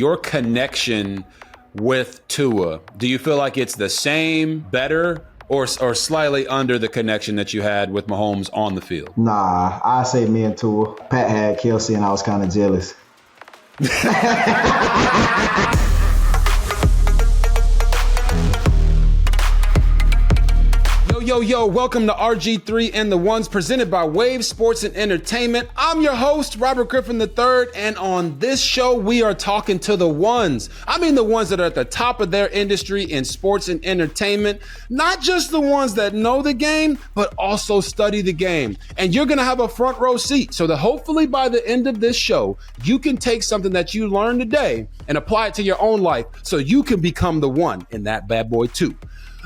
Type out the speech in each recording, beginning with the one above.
Your connection with Tua, do you feel like it's the same, better, or slightly under the connection that you had with Mahomes on the field? Nah, I say me and Tua. Pat had Kelsey, and I was kind of jealous. Yo, welcome to RG3 and The Ones, presented by Wave Sports and Entertainment. I'm your host, Robert Griffin III, and on this show, we are talking to the ones. I mean the ones that are at the top of their industry in sports and entertainment, not just the ones that know the game, but also study the game. And you're going to have a front row seat, so that hopefully by the end of this show, you can take something that you learned today and apply it to your own life so you can become the one in that bad boy too.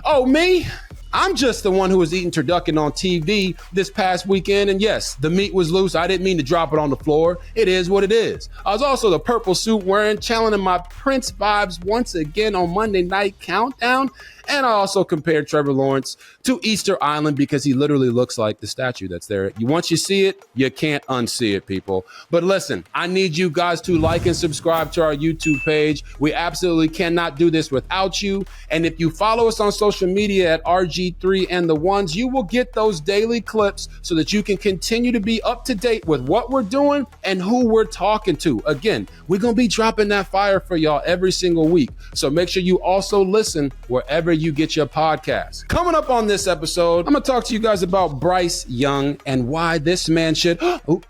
Oh, me? I'm just the one who was eating turducken on TV this past weekend. And yes, the meat was loose. I didn't mean to drop it on the floor. It is what it is. I was also the purple suit wearing, challenging my Prince vibes once again on Monday Night Countdown. And I also compared Trevor Lawrence to Easter Island because he literally looks like the statue that's there. Once you see it, you can't unsee it, people. But listen, I need you guys to like and subscribe to our YouTube page. We absolutely cannot do this without you. And if you follow us on social media at RG3 and The Ones, you will get those daily clips so that you can continue to be up to date with what we're doing and who we're talking to. Again, we're going to be dropping that fire for y'all every single week. So make sure you also listen wherever you get your podcast. Coming up on this episode, I'm going to talk to you guys about Bryce Young and why this man should,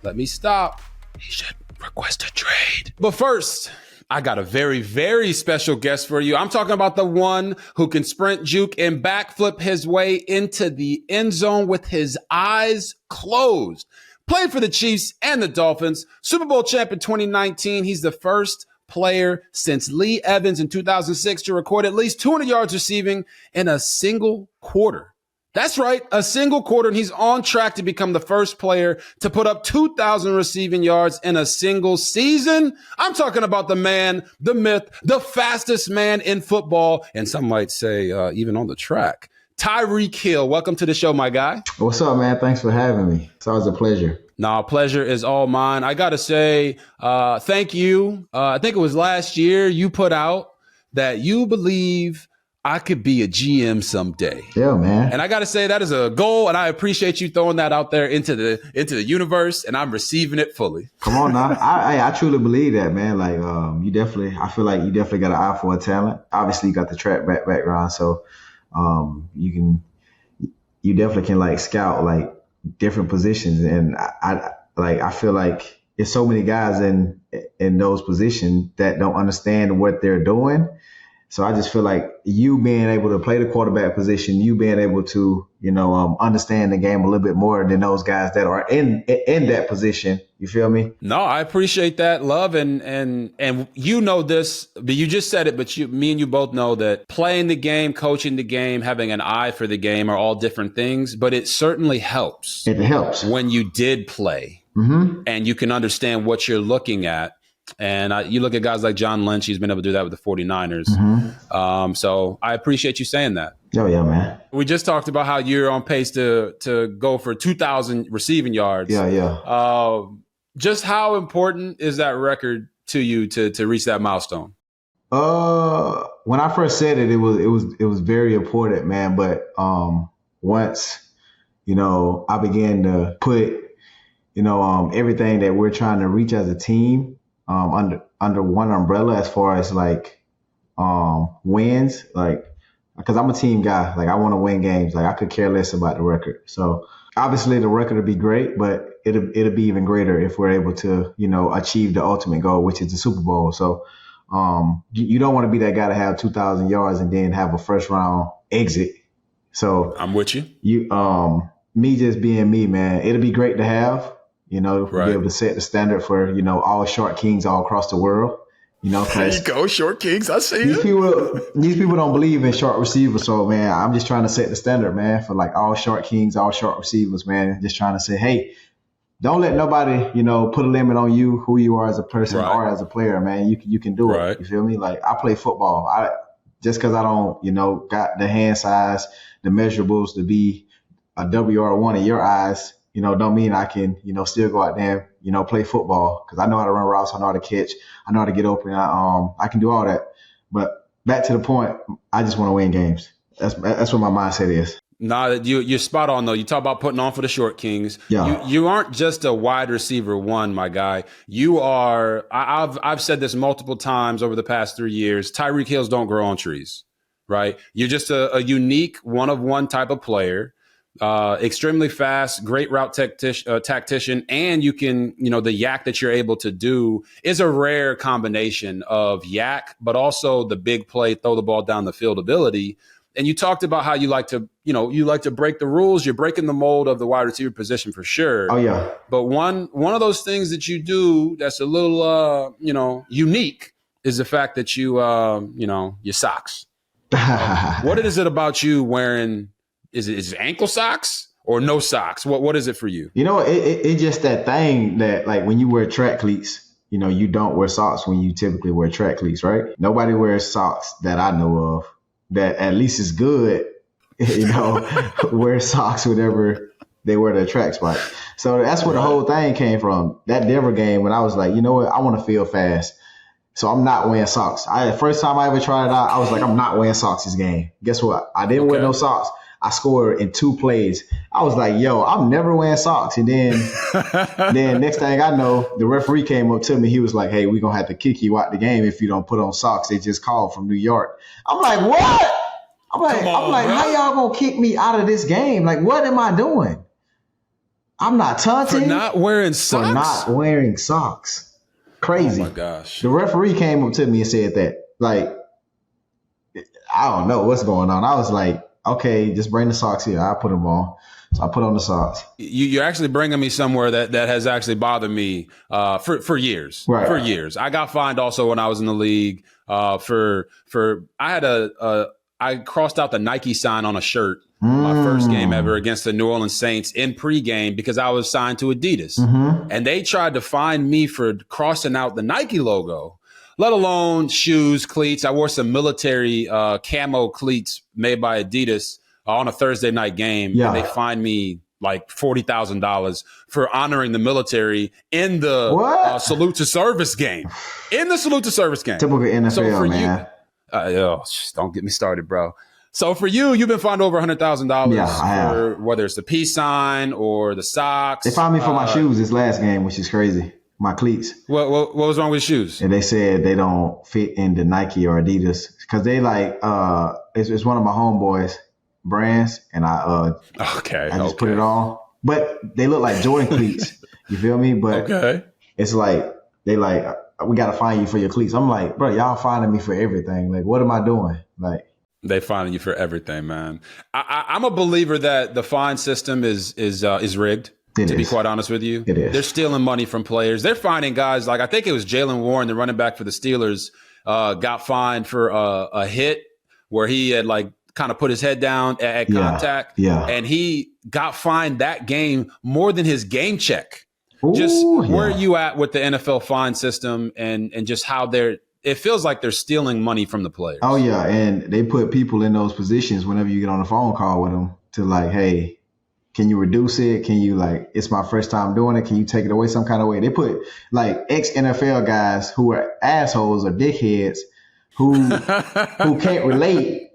let me stop. He should request a trade. But first, I got a very, very special guest for you. I'm talking about the one who can sprint, juke, and backflip his way into the end zone with his eyes closed. Played for the Chiefs and the Dolphins. Super Bowl champ in 2019. He's the first player since Lee Evans in 2006 to record at least 200 yards receiving in a single quarter. That's right, a single quarter, and he's on track to become the first player to put up 2,000 receiving yards in a single season. I'm talking about the man, the myth, the fastest man in football, and some might say even on the track. Tyreek Hill, welcome to the show, my guy. What's up, man? Thanks for having me. It's always a pleasure. No, pleasure is all mine. I got to say, thank you. I think it was last year you put out that you believe I could be a GM someday. Yeah, man. And I got to say that is a goal, and I appreciate you throwing that out there into the universe, and I'm receiving it fully. Come on now. I truly believe that, man. Like, I feel like you definitely got an eye for a talent. Obviously, you got the track background, so you definitely can like scout like different positions, and I feel like there's so many guys in those positions that don't understand what they're doing. So I just feel like you being able to play the quarterback position, you being able to, understand the game a little bit more than those guys that are in that position. You feel me? No, I appreciate that, love, and you know this, but you just said it, but me and you both know that playing the game, coaching the game, having an eye for the game are all different things, but it certainly helps. It helps when you did play, and you can understand what you're looking at. And you look at guys like John Lynch, he's been able to do that with the 49ers. So I appreciate you saying that. Oh, yeah, man. We just talked about how you're on pace to go for 2,000 receiving yards. Yeah. Just how important is that record to you to reach that milestone? When I first said it was very important, man. But once, I began to put, everything that we're trying to reach as a team under one umbrella as far as like wins, like, because I'm a team guy. Like, I want to win games. Like, I could care less about the record. So obviously the record would be great, but it'll be even greater if we're able to, achieve the ultimate goal, which is the Super Bowl. So you don't want to be that guy to have 2,000 yards and then have a first round exit. So I'm with you. Me just being me, man, it'll be great to have. Right. Be able to set the standard for, all short kings all across the world. There you go, short kings. I see it. These people don't believe in short receivers. So, man, I'm just trying to set the standard, man, for like all short kings, all short receivers, man. Just trying to say, hey, don't let nobody, put a limit on you, who you are as a person or as a player, man. You can do it. You feel me? Like, I play football. Just because I don't, got the hand size, the measurables to be a WR1 in your eyes, don't mean I can, still go out there play football because I know how to run routes. I know how to catch. I know how to get open. I can do all that. But back to the point, I just want to win games. That's what my mindset is. Nah, you're spot on though. You talk about putting on for the short kings. Yeah. You aren't just a wide receiver one, my guy. You are. I've said this multiple times over the past 3 years. Tyreek Hills don't grow on trees, right? You're just a unique one of one type of player. Extremely fast, great route tactician, and you can, the yak that you're able to do is a rare combination of yak, but also the big play, throw the ball down the field ability. And you talked about how you like to break the rules. You're breaking the mold of the wide receiver position for sure. Oh yeah. But one of those things that you do that's a little, unique is the fact that you your socks. What is it about you wearing? Is it ankle socks or no socks? What is it for you? It's just that thing that like when you wear track cleats, you don't wear socks when you typically wear track cleats, right? Nobody wears socks that I know of that at least is good, wear socks whenever they wear their track spikes. So that's where the whole thing came from. That Denver game when I was like, you know what, I want to feel fast. So I'm not wearing socks. The first time I ever tried it out, I was like, I'm not wearing socks this game. Guess what? I didn't wear no socks. I scored in 2 plays. I was like, yo, I'm never wearing socks. And then next thing I know, the referee came up to me. He was like, hey, we're going to have to kick you out the game if you don't put on socks. They just called from New York. I'm like, what? I'm like, how y'all going to kick me out of this game? Like, what am I doing? I'm not taunting. For not wearing socks? For not wearing socks. Crazy. Oh, my gosh. The referee came up to me and said that. Like, I don't know what's going on. I was like, okay, just bring the socks here. I'll put them on. So I put on the socks. You're actually bringing me somewhere that has actually bothered me for years. Right. For years. I got fined also when I was in the league I crossed out the Nike sign on a shirt my first game ever against the New Orleans Saints in pregame because I was signed to Adidas. Mm-hmm. And they tried to fine me for crossing out the Nike logo, let alone shoes, cleats. I wore some military camo cleats made by Adidas on a Thursday night game. Yeah. And they fined me like $40,000 for honoring the military in the salute to service game. In the salute to service game. Typical NFL, so for man. Don't get me started, bro. So for you, you've been fined over $100,000 for whether it's the peace sign or the socks. They fined me for my shoes this last game, which is crazy. My cleats. What was wrong with the shoes? And they said they don't fit into Nike or Adidas because they like it's one of my homeboys' brands, and I just put it on. But they look like Jordan cleats. You feel me? But it's like they like we gotta fine you for your cleats. I'm like, bro, y'all fining me for everything. Like, what am I doing? Like. They fining you for everything, man. I'm a believer that the fine system is rigged. To be quite honest with you, it is. They're stealing money from players. They're finding guys like I think it was Jalen Warren, the running back for the Steelers, got fined for a hit where he had like kind of put his head down at contact, and he got fined that game more than his game check. Where are you at with the NFL fine system and just how it feels like they're stealing money from the players? Oh yeah, and they put people in those positions whenever you get on a phone call with them to like, hey. Can you reduce it? Can you it's my first time doing it. Can you take it away some kind of way? They put like ex-NFL guys who are assholes or dickheads who can't relate.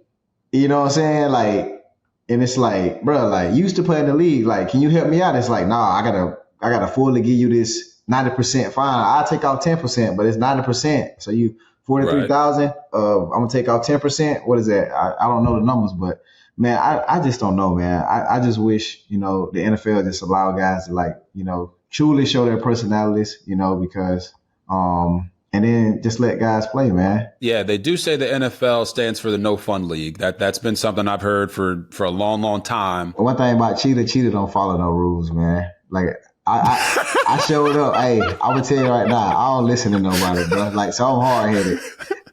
You know what I'm saying? Like, and it's like, bro, like you used to play in the league. Like, can you help me out? It's like, nah, I gotta fully give you this 90% fine. I'll take out 10%, but it's 90%. So you 43,000. I'm gonna take out 10%. What is that? I don't know the numbers, but. Man, I just don't know, man. I just wish, the NFL just allow guys to truly show their personalities, because, and then just let guys play, man. Yeah, they do say the NFL stands for the no fun league. That's been something I've heard for a long, long time. One thing about Cheetah don't follow no rules, man. Like I showed up. Hey, I'm gonna tell you right now, I don't listen to nobody, bro. Like, so I'm hard headed.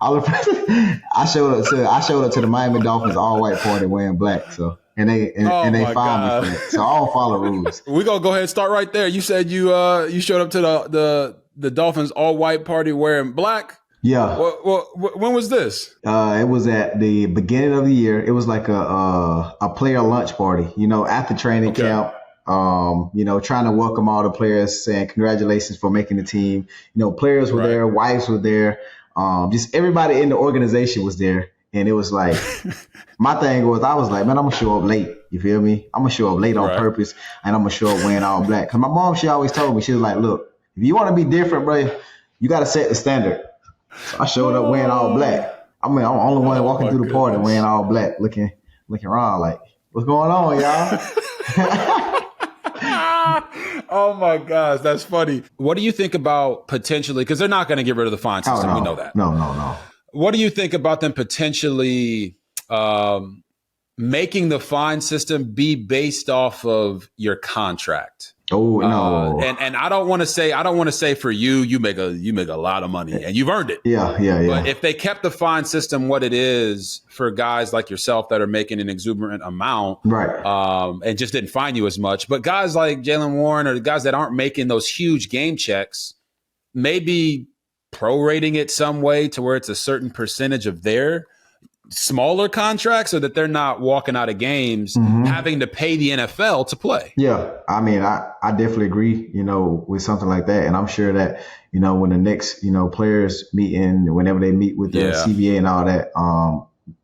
I showed up to the Miami Dolphins all white party wearing black. So and they found me for it. So I don't follow rules. We're gonna go ahead and start right there. You said you showed up to the Dolphins all white party wearing black. Yeah. When was this? It was at the beginning of the year. It was like a player lunch party. After training camp. Trying to welcome all the players, saying congratulations for making the team. Players were there, wives were there, just everybody in the organization was there. And it was like, my thing was, I was like, man, I'm gonna show up late. You feel me? I'm gonna show up late on purpose, and I'm gonna show up wearing all black. Cause my mom, she always told me, she was like, look, if you want to be different, bro, you got to set the standard. So I showed up wearing all black. I mean, I'm the only one walking through the party wearing all black, looking around like, what's going on, y'all? Oh my gosh, that's funny. What do you think about potentially, because they're not going to get rid of the fine system, we know that. No. What do you think about them potentially making the fine system be based off of your contract? Oh no! And I don't want to say for you make a lot of money and you've earned it. Yeah. But if they kept the fine system what it is for guys like yourself that are making an exuberant amount, right? And just didn't fine you as much, but guys like Jaylen Warren or the guys that aren't making those huge game checks, maybe prorating it some way to where it's a certain percentage of their smaller contracts, so that they're not walking out of games having to pay the NFL to play. Yeah. I mean, I definitely agree, with something like that. And I'm sure that, when the next, players whenever they meet with the CBA and all that,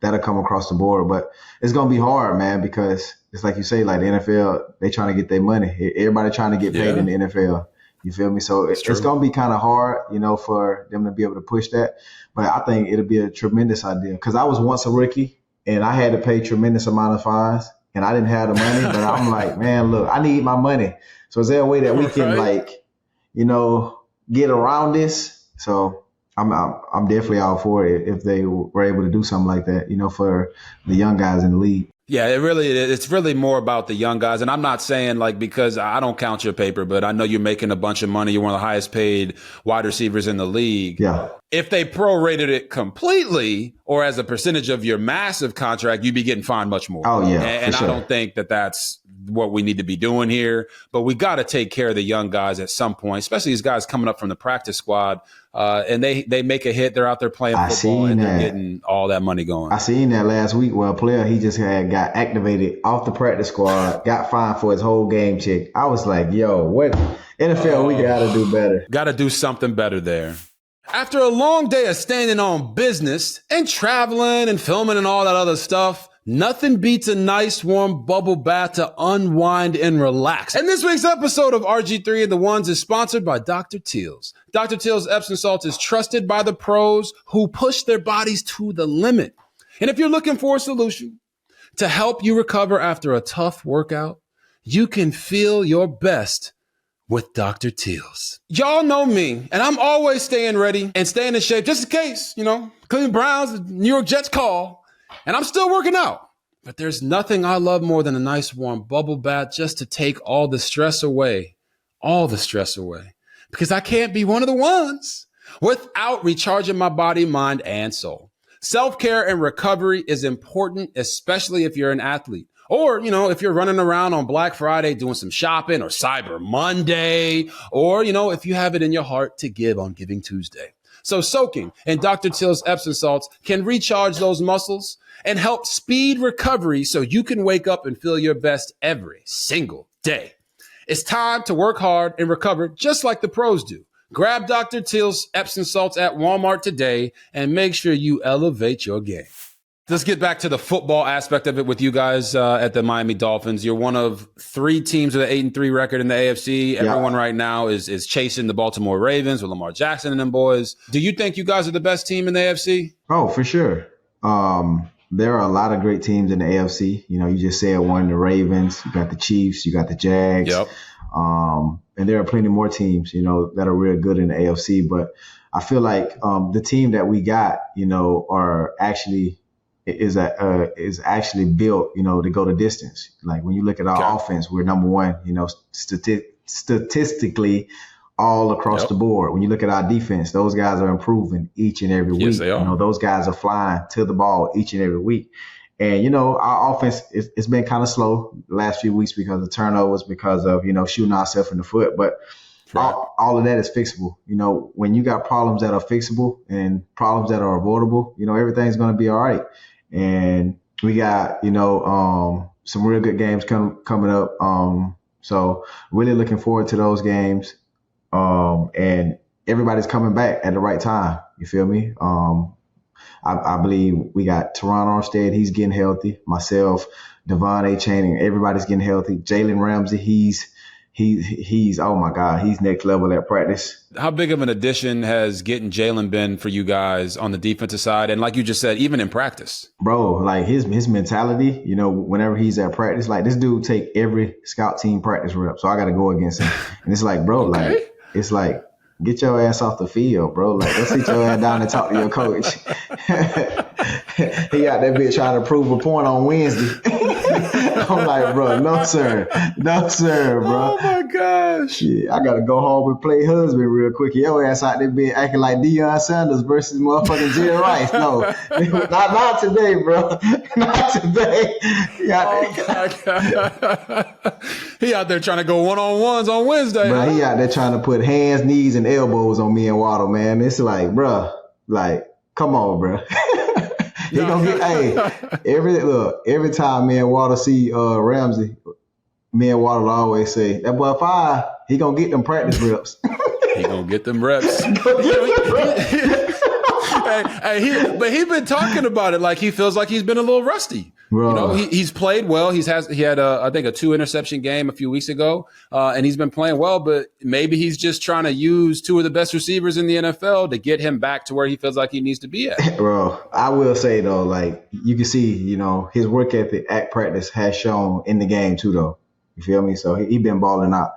that'll come across the board. But it's going to be hard, man, because it's like you say, like the NFL, they trying to get their money. Everybody trying to get paid in the NFL. You feel me? So it's going to be kind of hard, for them to be able to push that. But I think it'll be a tremendous idea, because I was once a rookie and I had to pay tremendous amount of fines and I didn't have the money. But I'm like, man, look, I need my money. So is there a way that we can get around this? So I'm definitely all for it if they were able to do something like that, for the young guys in the league. Yeah, it's really more about the young guys. And I'm not saying because I don't count your paper, but I know you're making a bunch of money. You're one of the highest paid wide receivers in the league. Yeah. If they prorated it completely or as a percentage of your massive contract, you'd be getting fined much more. Oh, yeah. And I don't think that that's what we need to be doing here. But we got to take care of the young guys at some point, especially these guys coming up from the practice squad. And they make a hit. They're out there playing football and they're getting all that money going. I seen that last week where a player, he just got activated off the practice squad, got fined for his whole game check. I was like, yo, what NFL, we got to do better. Got to do something better there. After a long day of standing on business and traveling and filming and all that other stuff, nothing beats a nice warm bubble bath to unwind and relax. And this week's episode of RG3 and The Ones is sponsored by Dr. Teal's. Dr. Teal's Epsom salt is trusted by the pros who push their bodies to the limit. And if you're looking for a solution to help you recover after a tough workout, you can feel your best with Dr. Teal's. Y'all know me, and I'm always staying ready and staying in shape just in case, Cleveland Browns, the New York Jets call. And I'm still working out. But there's nothing I love more than a nice warm bubble bath just to take all the stress away. Because I can't be one of the ones without recharging my body, mind, and soul. Self-care and recovery is important, especially if you're an athlete. Or, if you're running around on Black Friday doing some shopping or Cyber Monday, or, if you have it in your heart to give on Giving Tuesday. So soaking in Dr. Teal's Epsom salts can recharge those muscles and help speed recovery so you can wake up and feel your best every single day. It's time to work hard and recover just like the pros do. Grab Dr. Teal's Epsom salts at Walmart today and make sure you elevate your game. Let's get back to the football aspect of it with you guys at the Miami Dolphins. You're one of 3 teams with an 8-3 record in the AFC. Everyone right now is chasing the Baltimore Ravens with Lamar Jackson and them boys. Do you think you guys are the best team in the AFC? Oh, for sure. There are a lot of great teams in the AFC. You just said one, the Ravens. You got the Chiefs. You got the Jags. Yep. And there are plenty more teams, that are real good in the AFC. But I feel like the team that we got, are actually is actually built, to go the distance. Like when you look at our offense, we're number one, statistically all across the board. When you look at our defense, those guys are improving each and every week. Yes, they are. Those guys are flying to the ball each and every week. And, our offense, it's been kind of slow the last few weeks because of turnovers, because of, shooting ourselves in the foot. But all of that is fixable. When you got problems that are fixable and problems that are avoidable, everything's going to be all right. And we got, some real good games coming up. So really looking forward to those games. And everybody's coming back at the right time. You feel me? I believe we got Teron Armstead. He's getting healthy. Myself, Devon A. Channing, everybody's getting healthy. Jalen Ramsey, he's oh my God, he's next level at practice. How big of an addition has getting Jalen been for you guys on the defensive side? And like you just said, even in practice. Bro, like his mentality, whenever he's at practice, like this dude take every scout team practice rep. So I got to go against him. And it's like, bro, Okay. like, it's like, get your ass off the field, bro. Like, go sit your ass down and talk to your coach. He out that bitch trying to prove a point on Wednesday. I'm like, bro, no, sir. No, sir, bro. Oh, my gosh. Yeah, I got to go home and play husband real quick. Your ass out there being acting like Deion Sanders versus motherfucking Jerry Rice. No, not today, bro. Not today. He out there trying to go one-on-ones on Wednesday. Bro, he out there trying to put hands, knees, and elbows on me and Waddle, man. It's like, bro, like, come on, bro. He gonna get every time me and Waddle see Ramsey, me and Waddle always say, that boy 5, he gonna get them practice reps. He gonna get them reps. But he's been talking about it like he feels like he's been a little rusty. Bro. He's played well. He had I think a 2-interception game a few weeks ago, and he's been playing well. But maybe he's just trying to use 2 of the best receivers in the NFL to get him back to where he feels like he needs to be at. Bro, I will say though, like you can see, his work ethic at practice has shown in the game too, though. You feel me? So he been balling out.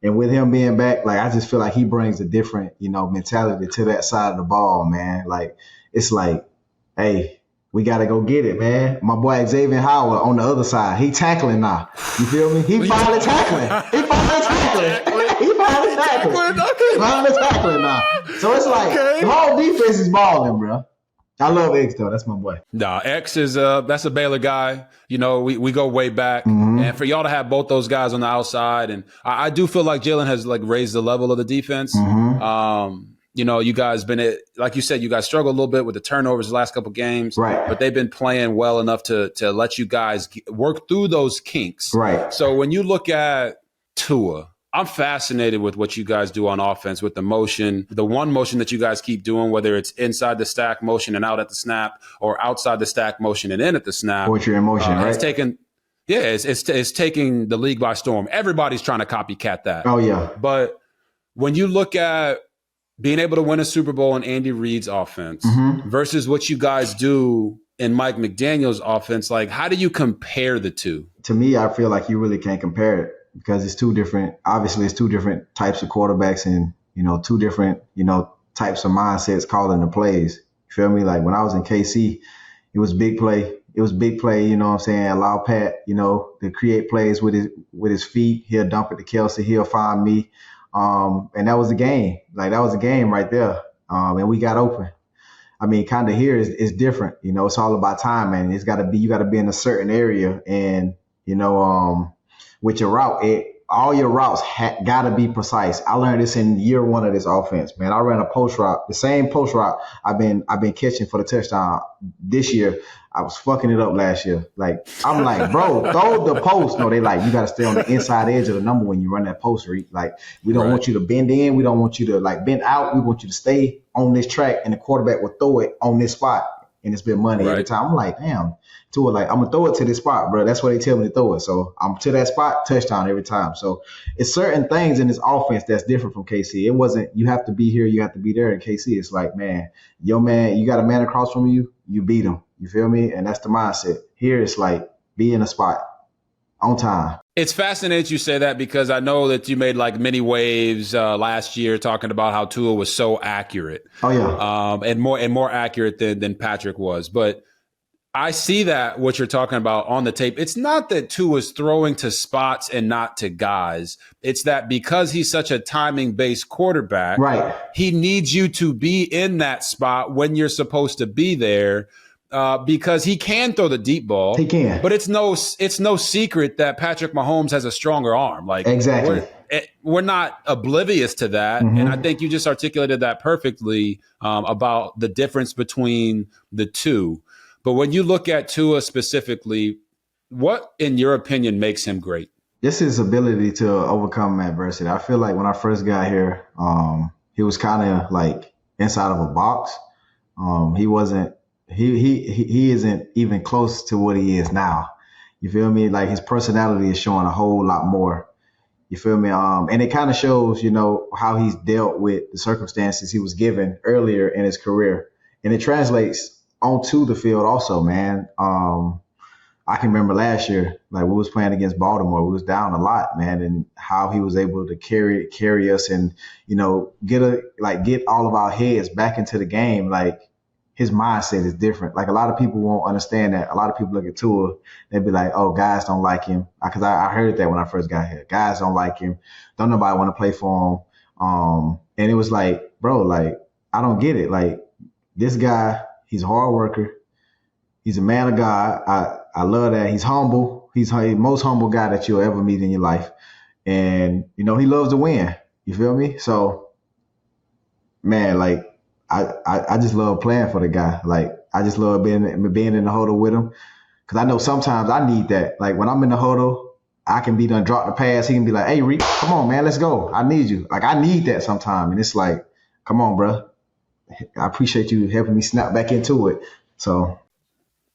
And with him being back, like I just feel like he brings a different, mentality to that side of the ball, man. Like it's like, hey, we gotta go get it, man. My boy Xavier Howard on the other side, he tackling now. You feel me? He finally tackling. He finally tackling now. So it's like the whole defense is balling, bro. I love X though. That's my boy. Nah, X is that's a Baylor guy. We go way back, and for y'all to have both those guys on the outside, and I do feel like Jalen has like raised the level of the defense. You guys been like you said, you guys struggled a little bit with the turnovers the last couple games, right? But they've been playing well enough to let you guys work through those kinks, right? So when you look at Tua, I'm fascinated with what you guys do on offense with the motion, the one motion that you guys keep doing, whether it's inside the stack motion and out at the snap or outside the stack motion and in at the snap. Poetry in motion, right? It's taking the league by storm. Everybody's trying to copycat that. Oh, yeah. But when you look at being able to win a Super Bowl in Andy Reid's offense versus what you guys do in Mike McDaniel's offense, like how do you compare the two? To me, I feel like you really can't compare it. Because it's two different types of quarterbacks and, 2 different, types of mindsets calling the plays. You feel me? Like when I was in KC, it was big play. Allow Pat, to create plays with his feet. He'll dump it to Kelsey. He'll find me. And that was the game. Like that was the game right there. And we got open. I mean, kind of here is different. It's all about time, man. You got to be in a certain area and, with your route, all your routes got to be precise. I learned this in year 1 of this offense, man. I ran a post route, the same post route I've been catching for the touchdown this year. I was fucking it up last year. Like I'm like, bro, throw the post. No, they like you got to stay on the inside edge of the number when you run that post read. Like we don't want you to bend in, we don't want you to like bend out. We want you to stay on this track, and the quarterback will throw it on this spot. And it's been money every time. I'm like, damn. To it, like I'm gonna throw it to this spot, bro. That's where they tell me to throw it. So I'm to that spot, touchdown every time. So it's certain things in this offense that's different from KC. It wasn't you have to be here, you have to be there. In KC, it's like, man, you got a man across from you, you beat him. You feel me? And that's the mindset. Here it's like be in a spot on time. It's fascinating you say that because I know that you made like many waves last year talking about how Tua was so accurate. Oh yeah, and more accurate than Patrick was, but. I see that what you're talking about on the tape. It's not that Tua's throwing to spots and not to guys. It's that because he's such a timing-based quarterback, right? He needs you to be in that spot when you're supposed to be there because he can throw the deep ball. He can. But it's no secret that Patrick Mahomes has a stronger arm. Like exactly. We're not oblivious to that. And I think you just articulated that perfectly about the difference between the two. But when you look at Tua specifically, what, in your opinion, makes him great? just his ability to overcome adversity. I feel like when I first got here, he was kind of like inside of a box. He wasn't. He isn't even close to what he is now. You feel me? Like his personality is showing a whole lot more. You feel me? And it kind of shows, how he's dealt with the circumstances he was given earlier in his career, and it translates onto the field also, man. I can remember last year, like we was playing against Baltimore, we was down a lot, man, and how he was able to carry us and get all of our heads back into the game. Like his mindset is different. Like a lot of people won't understand that. A lot of people look at Tua, they'd be like, "Oh, guys don't like him," because I heard that when I first got here. Guys don't like him. Don't nobody want to play for him. And it was like, bro, like I don't get it. Like this guy, he's a hard worker. He's a man of God. I love that. He's humble. He's the most humble guy that you'll ever meet in your life. And, he loves to win. You feel me? So, man, like, I just love playing for the guy. Like, I just love being in the huddle with him. Because I know sometimes I need that. Like, when I'm in the huddle, I can be done drop the pass. He can be like, "Hey, Reich, come on, man, let's go. I need you." Like, I need that sometimes. And it's like, come on, bro. I appreciate you helping me snap back into it. So.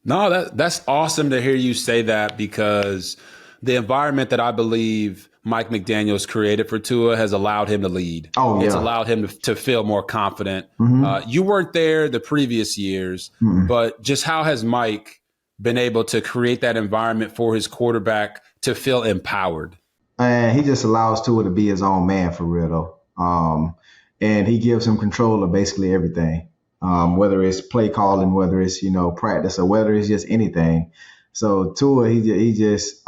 No, that's awesome to hear you say that, because the environment that I believe Mike McDaniel's created for Tua has allowed him to lead. Oh, yeah. It's allowed him to feel more confident. You weren't there the previous years, but just how has Mike been able to create that environment for his quarterback to feel empowered? And he just allows Tua to be his own man for real, though. And he gives him control of basically everything. Whether it's play calling, whether it's, practice, or whether it's just anything. So Tua, he just,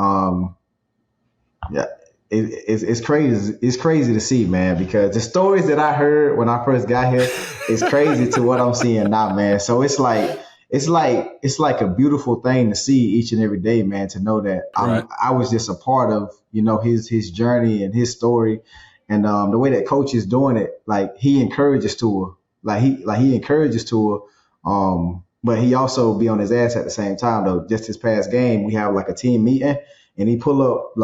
it's crazy. It's crazy to see, man, because the stories that I heard when I first got here is crazy to what I'm seeing now, man. So it's like a beautiful thing to see each and every day, man, to know that I was just a part of, his journey and his story. And the way that coach is doing it, like he encourages Tua. Like he encourages Tua, but he also be on his ass at the same time, though. Just this past game, we have like a team meeting, and he pull up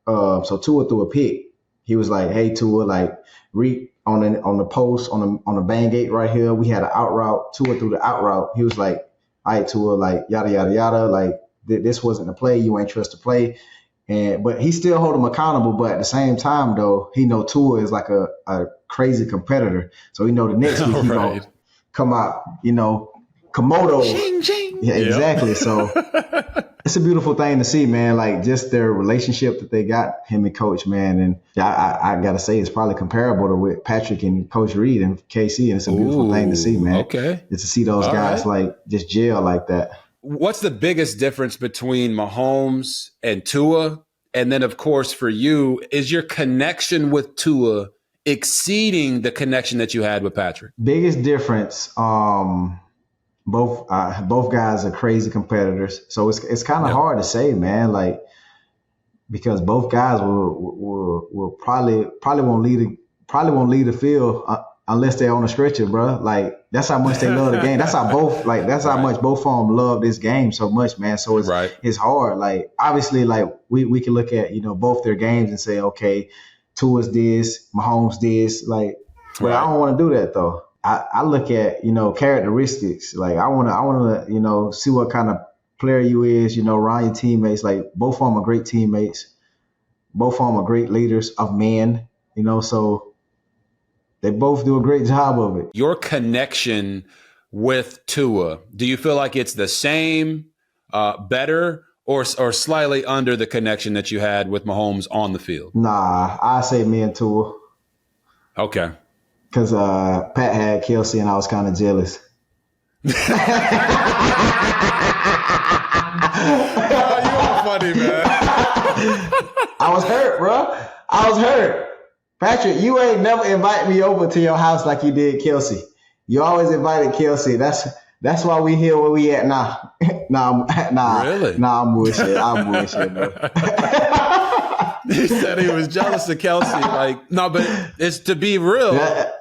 so Tua threw a pick. He was like, "Hey Tua, like read on the post on the bang gate right here. We had an out route. Tua threw the out route. He was like, all right, Tua, like yada yada yada. Like this wasn't a play. You ain't trust to play." But he still hold him accountable. But at the same time, though, he know Tua is like a crazy competitor. So he know the next week he gonna come out, Komodo. Ching, ching. Yeah, exactly. Yep. So it's a beautiful thing to see, man. Like just their relationship that they got, him and Coach, man. And I gotta say, it's probably comparable to with Patrick and Coach Reed and KC, and it's a beautiful thing to see, man. Okay, just to see those guys like just gel like that. What's the biggest difference between Mahomes and Tua? And then, of course, for you, is your connection with Tua exceeding the connection that you had with Patrick? Biggest difference, both guys are crazy competitors. So it's kind of hard to say, man, like, because both guys will probably won't lead the field unless they're on a stretcher, bro. Like that's how much they love the game. That's how much both of them love this game so much, man. So it's hard. Like obviously, like we can look at both their games and say, okay, Tua's this, Mahomes this, like, but I don't want to do that though. I look at characteristics. Like I want to see what kind of player you is, around your teammates. Like both of them are great teammates. Both of them are great leaders of men. So. They both do a great job of it. Your connection with Tua, do you feel like it's the same, better, or slightly under the connection that you had with Mahomes on the field? Nah, I say me and Tua. Okay. Because Pat had Kelsey and I was kind of jealous. You are funny, man. I was hurt, bro. I was hurt. Patrick, you ain't never invite me over to your house like you did Kelsey. You always invited Kelsey. That's why we here where we at now. Nah. Really? Nah, I'm bullshit, bro. He said he was jealous of Kelsey. Like, no, but it's to be real.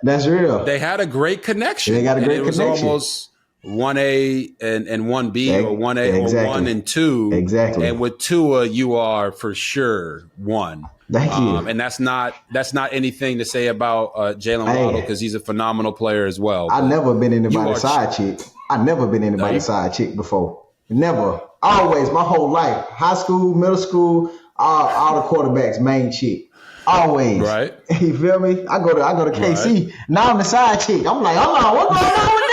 That's real. They had a great connection. They got a great connection. It was almost 1A and 1B or 1A exactly. or 1 and 2. Exactly. And with Tua, you are for sure 1. Thank you. And that's not anything to say about Jalen Waddle because he's a phenomenal player as well. I've never been anybody's side chick. I've never been anybody's side chick before. Never. Always, my whole life. High school, middle school, all the quarterbacks, main chick. Always. Right. You feel me? I go to KC. Right. Now I'm the side chick. I'm like, hold on, what's going on with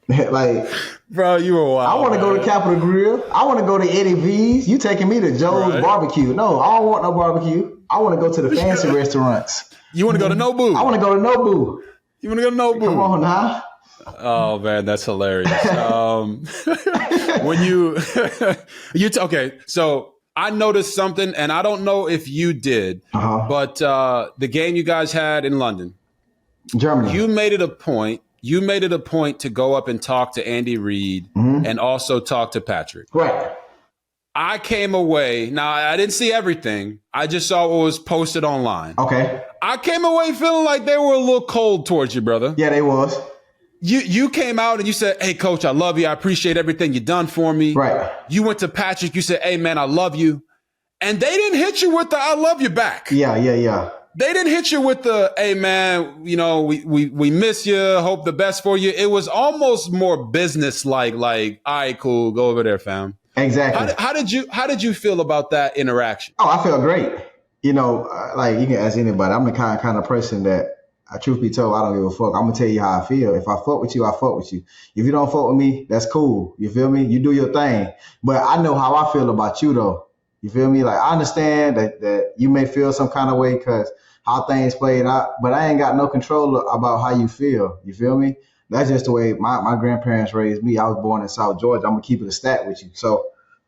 that? Like, bro, you were wild. I want to go to Capitol Grill. I want to go to Eddie V's. You taking me to Joe's Barbecue. No, I don't want no barbecue. I want to go to the fancy restaurants. You want to go to Nobu? I want to go to Nobu. You want to go to Nobu? Come on now. Oh man, that's hilarious. When okay, so I noticed something, and I don't know if you did, but the game you guys had in London, Germany, you made it a point to go up and talk to Andy Reid and also talk to Patrick. Right. I came away. Now I didn't see everything. I just saw what was posted online. Okay. I came away feeling like they were a little cold towards you, brother. Yeah, they was. You came out and you said, "Hey, coach, I love you. I appreciate everything you've done for me." Right. You went to Patrick. You said, "Hey, man, I love you," and they didn't hit you with the "I love you" back. Yeah. They didn't hit you with the, "Hey, man, you know, we miss you. Hope the best for you." It was almost more business like, "All right, cool, go over there, fam." Exactly. How did you feel about that interaction? Oh, I felt great. You know, like you can ask anybody. I'm the kind of person that, truth be told, I don't give a fuck. I'm gonna tell you how I feel. If I fuck with you, I fuck with you. If you don't fuck with me, that's cool. You feel me? You do your thing. But I know how I feel about you, though. You feel me? Like, I understand that you may feel some kind of way because how things played out, but I ain't got no control about how you feel. You feel me? That's just the way my grandparents raised me. I was born in South Georgia. I'm gonna keep it a stat with you. So,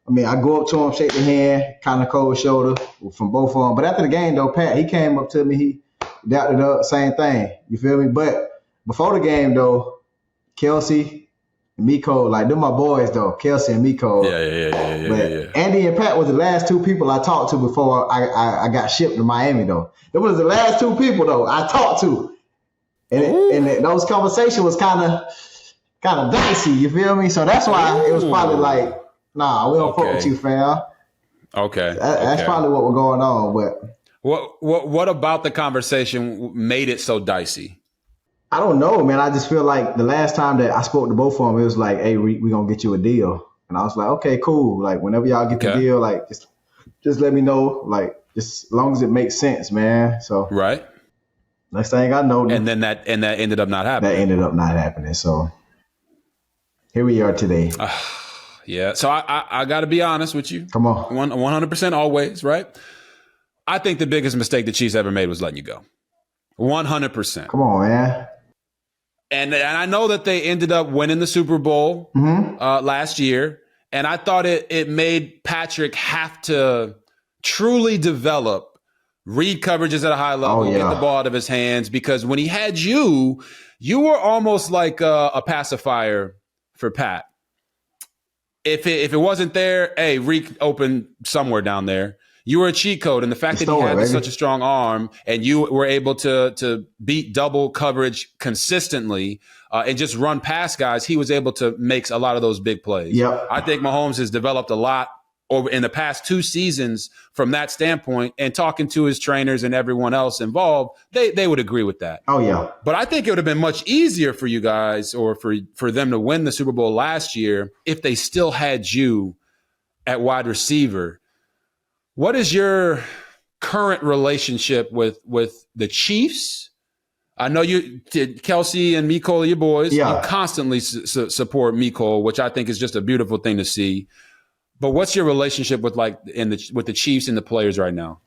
I mean, I go up to him, shake the hand, kind of cold shoulder from both of them. But after the game, though, Pat, he came up to me. He dapped it up, same thing. You feel me? But before the game, though, Kelsey and Miko, like, they're my boys, though. Kelsey and Miko. Yeah. Andy and Pat was the last two people I talked to before I got shipped to Miami, though. It was the last two people, though, I talked to. And those conversations was kind of dicey, you feel me? So that's why it was probably like, nah, we don't fuck with you, fam. Okay. That's probably what was going on. But what about the conversation made it so dicey? I don't know, man. I just feel like the last time that I spoke to both of them, it was like, "Hey, we gonna get you a deal," and I was like, "Okay, cool. Like, whenever y'all get the deal, like, just let me know. Like, just as long as it makes sense, man." So right. Next thing I know, and that ended up not happening. That ended up not happening. So here we are today. Yeah. So I got to be honest with you. Come on. 100% always, right? I think the biggest mistake the Chiefs ever made was letting you go. 100%. Come on, man. And I know that they ended up winning the Super Bowl last year. And I thought it made Patrick have to truly develop read coverages at a high level, get the ball out of his hands. Because when he had you were almost like a pacifier for Pat. If it wasn't there, hey, Reek opened somewhere down there. You were a cheat code, and the fact that he had such a strong arm and you were able to beat double coverage consistently and just run past guys, he was able to make a lot of those big plays. Yep. I think Mahomes has developed a lot over in the past 2 seasons from that standpoint, and talking to his trainers and everyone else involved, they would agree with that. Oh, yeah. But I think it would have been much easier for you guys or for them to win the Super Bowl last year if they still had you at wide receiver. What is your current relationship with the Chiefs? I know Kelsey and Miko are your boys. Yeah. You constantly support Miko, which I think is just a beautiful thing to see. But what's your relationship with with the Chiefs and the players right now?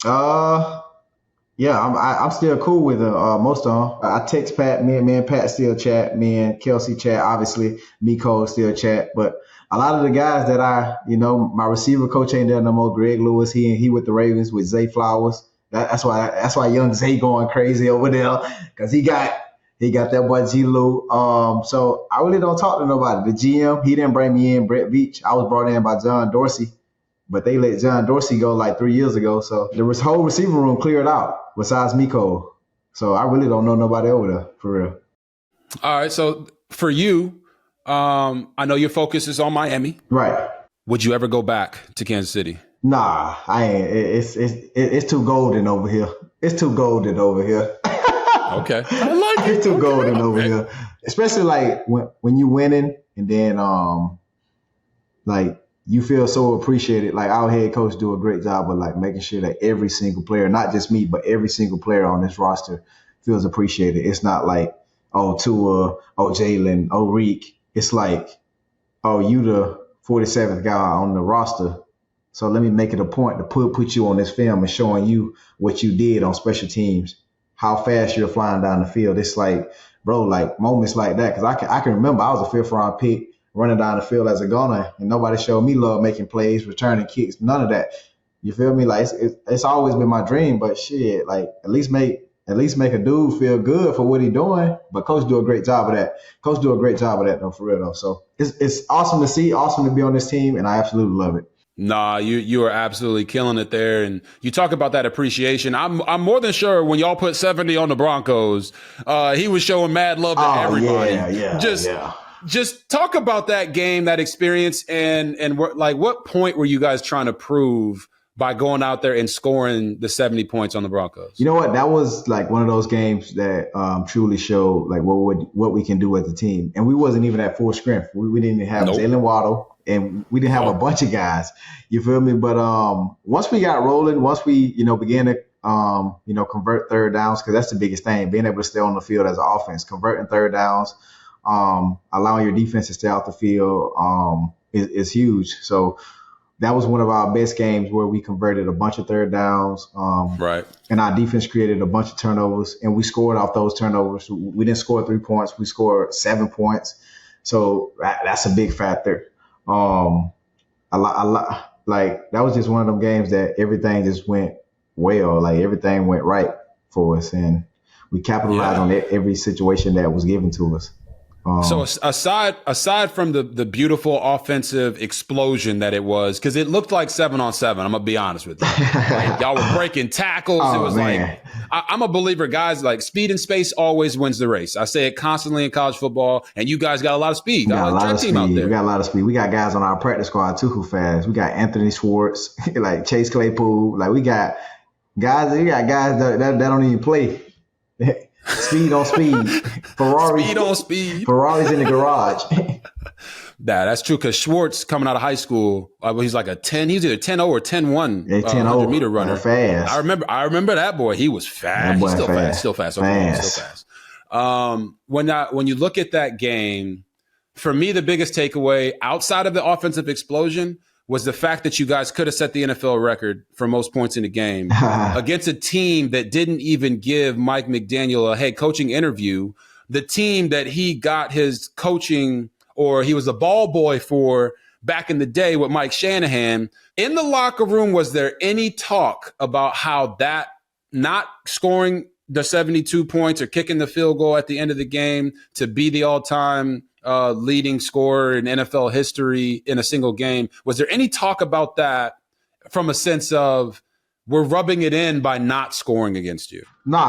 Yeah, I'm still cool with most of them. I text Pat. Me and Pat still chat. Me and Kelsey chat. Obviously, Miko still chat. But a lot of the guys that my receiver coach ain't there no more. Greg Lewis. He with the Ravens with Zay Flowers. That's why young Zay going crazy over there because he got that boy G. Lou. So I really don't talk to nobody. The GM, he didn't bring me in. Brett Veach. I was brought in by John Dorsey, but they let John Dorsey go like 3 years ago. So the whole receiver room cleared out besides Miko. So I really don't know nobody over there for real. All right. So for you, I know your focus is on Miami. Right. Would you ever go back to Kansas City? Nah, I ain't. It's too golden over here. It's too golden over here. Okay. I like it. It's too golden over here. Especially like when you winning and then like you feel so appreciated. Like our head coach do a great job of like making sure that every single player, not just me, but every single player on this roster feels appreciated. It's not like, oh, Tua, oh, Jalen, oh, Reich. It's like, oh, you the 47th guy on the roster. So let me make it a point to put you on this film and showing you what you did on special teams, how fast you're flying down the field. It's like, bro, like moments like that. Cause I can remember I was a 5th round pick running down the field as a gunner and nobody showed me love making plays, returning kicks, none of that. You feel me? Like it's always been my dream, but shit, like at least make a dude feel good for what he doing. But coach do a great job of that. Coach do a great job of that though, for real though. So it's awesome to see, awesome to be on this team, and I absolutely love it. Nah, you are absolutely killing it there. And you talk about that appreciation. I'm more than sure when y'all put 70 on the Broncos, he was showing mad love to everybody. Just talk about that game, that experience, and what point were you guys trying to prove by going out there and scoring the 70 points on the Broncos? You know what? That was like one of those games that truly showed like what we can do as a team. And we wasn't even at full strength. We didn't even have Jalen Waddle. And we didn't have a bunch of guys, you feel me? But once we got rolling, once we, began to, convert third downs, because that's the biggest thing, being able to stay on the field as an offense, converting third downs, allowing your defense to stay off the field is huge. So that was one of our best games where we converted a bunch of third downs. Right. And our defense created a bunch of turnovers, and we scored off those turnovers. We didn't score 3 points. We scored 7 points. So that's a big factor. Like that was just one of them games that everything just went well, like everything went right for us, and we capitalized on every situation that was given to us. So aside from the beautiful offensive explosion that it was, because it looked like 7-on-7, I'm gonna be honest with you. Like, y'all were breaking tackles. It was man. I'm a believer, guys. Like speed and space always wins the race. I say it constantly in college football, and you guys got a lot of speed. We got a lot of speed. We got a lot of speed. We got guys on our practice squad too who fast. We got Anthony Schwartz, like Chase Claypool. Like we got guys. That don't even play. Speed on speed. Speed on speed. Ferrari's in the garage. That's true, because Schwartz coming out of high school, he's like a 10. He's either 10-0 or 10-1 100-meter runner. Fast. I remember that boy. He was fast. He's still fast. Still fast. When you look at that game, for me, the biggest takeaway outside of the offensive explosion was the fact that you guys could have set the NFL record for most points in the game against a team that didn't even give Mike McDaniel a head coaching interview. The team that he got his coaching, or he was a ball boy for back in the day with Mike Shanahan. In the locker room, was there any talk about how that not scoring the 72 points or kicking the field goal at the end of the game to be the all-time leading scorer in NFL history in a single game, was there any talk about that from a sense of we're rubbing it in by not scoring against you? Nah,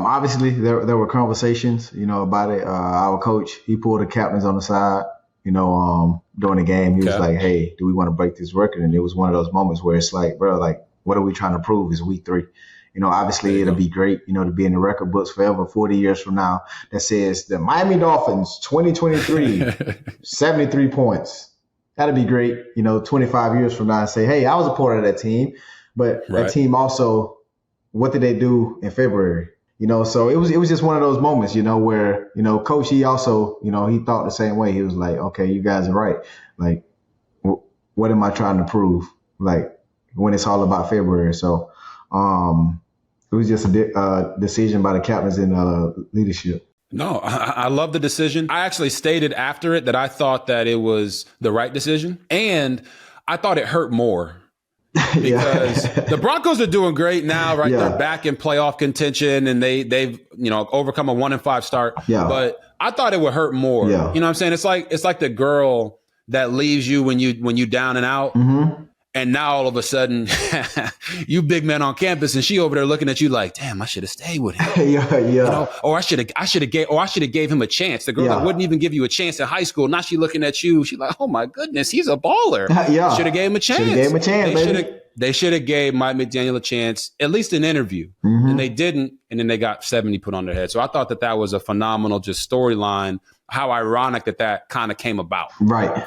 obviously there were conversations, about it. Our coach, he pulled the captains on the side, during the game. He was like, hey, do we want to break this record? And it was one of those moments where it's like, bro, like, what are we trying to prove? It's week 3. Obviously it'll be great, to be in the record books forever, 40 years from now, that says the Miami Dolphins 2023, 73 points. That'd be great, 25 years from now, and say, hey, I was a part of that team. But that team also, what did they do in February? So it was just one of those moments, where, coach, he also, he thought the same way. He was like, okay, you guys are right. Like, what am I trying to prove? Like, when it's all about February. So, it was just a decision by the captains and leadership. No, I love the decision. I actually stated after it that I thought that it was the right decision, and I thought it hurt more because the Broncos are doing great now, right? They're back in playoff contention, and they've overcome a 1-5 start. Yeah. But I thought it would hurt more. Yeah. You know what I'm saying? It's like the girl that leaves you when you down and out. Mm-hmm. And now all of a sudden, you big man on campus, and she over there looking at you like, damn, I should have stayed with him. Yeah. You know, or I should have gave him a chance. The girl that wouldn't even give you a chance in high school, now she looking at you. She's like, oh my goodness, he's a baller. Yeah. Should have gave him a chance. They should have gave Mike McDaniel a chance, at least an interview. Mm-hmm. And they didn't, and then they got 70 put on their head. So I thought that was a phenomenal just storyline. How ironic that kind of came about. Right.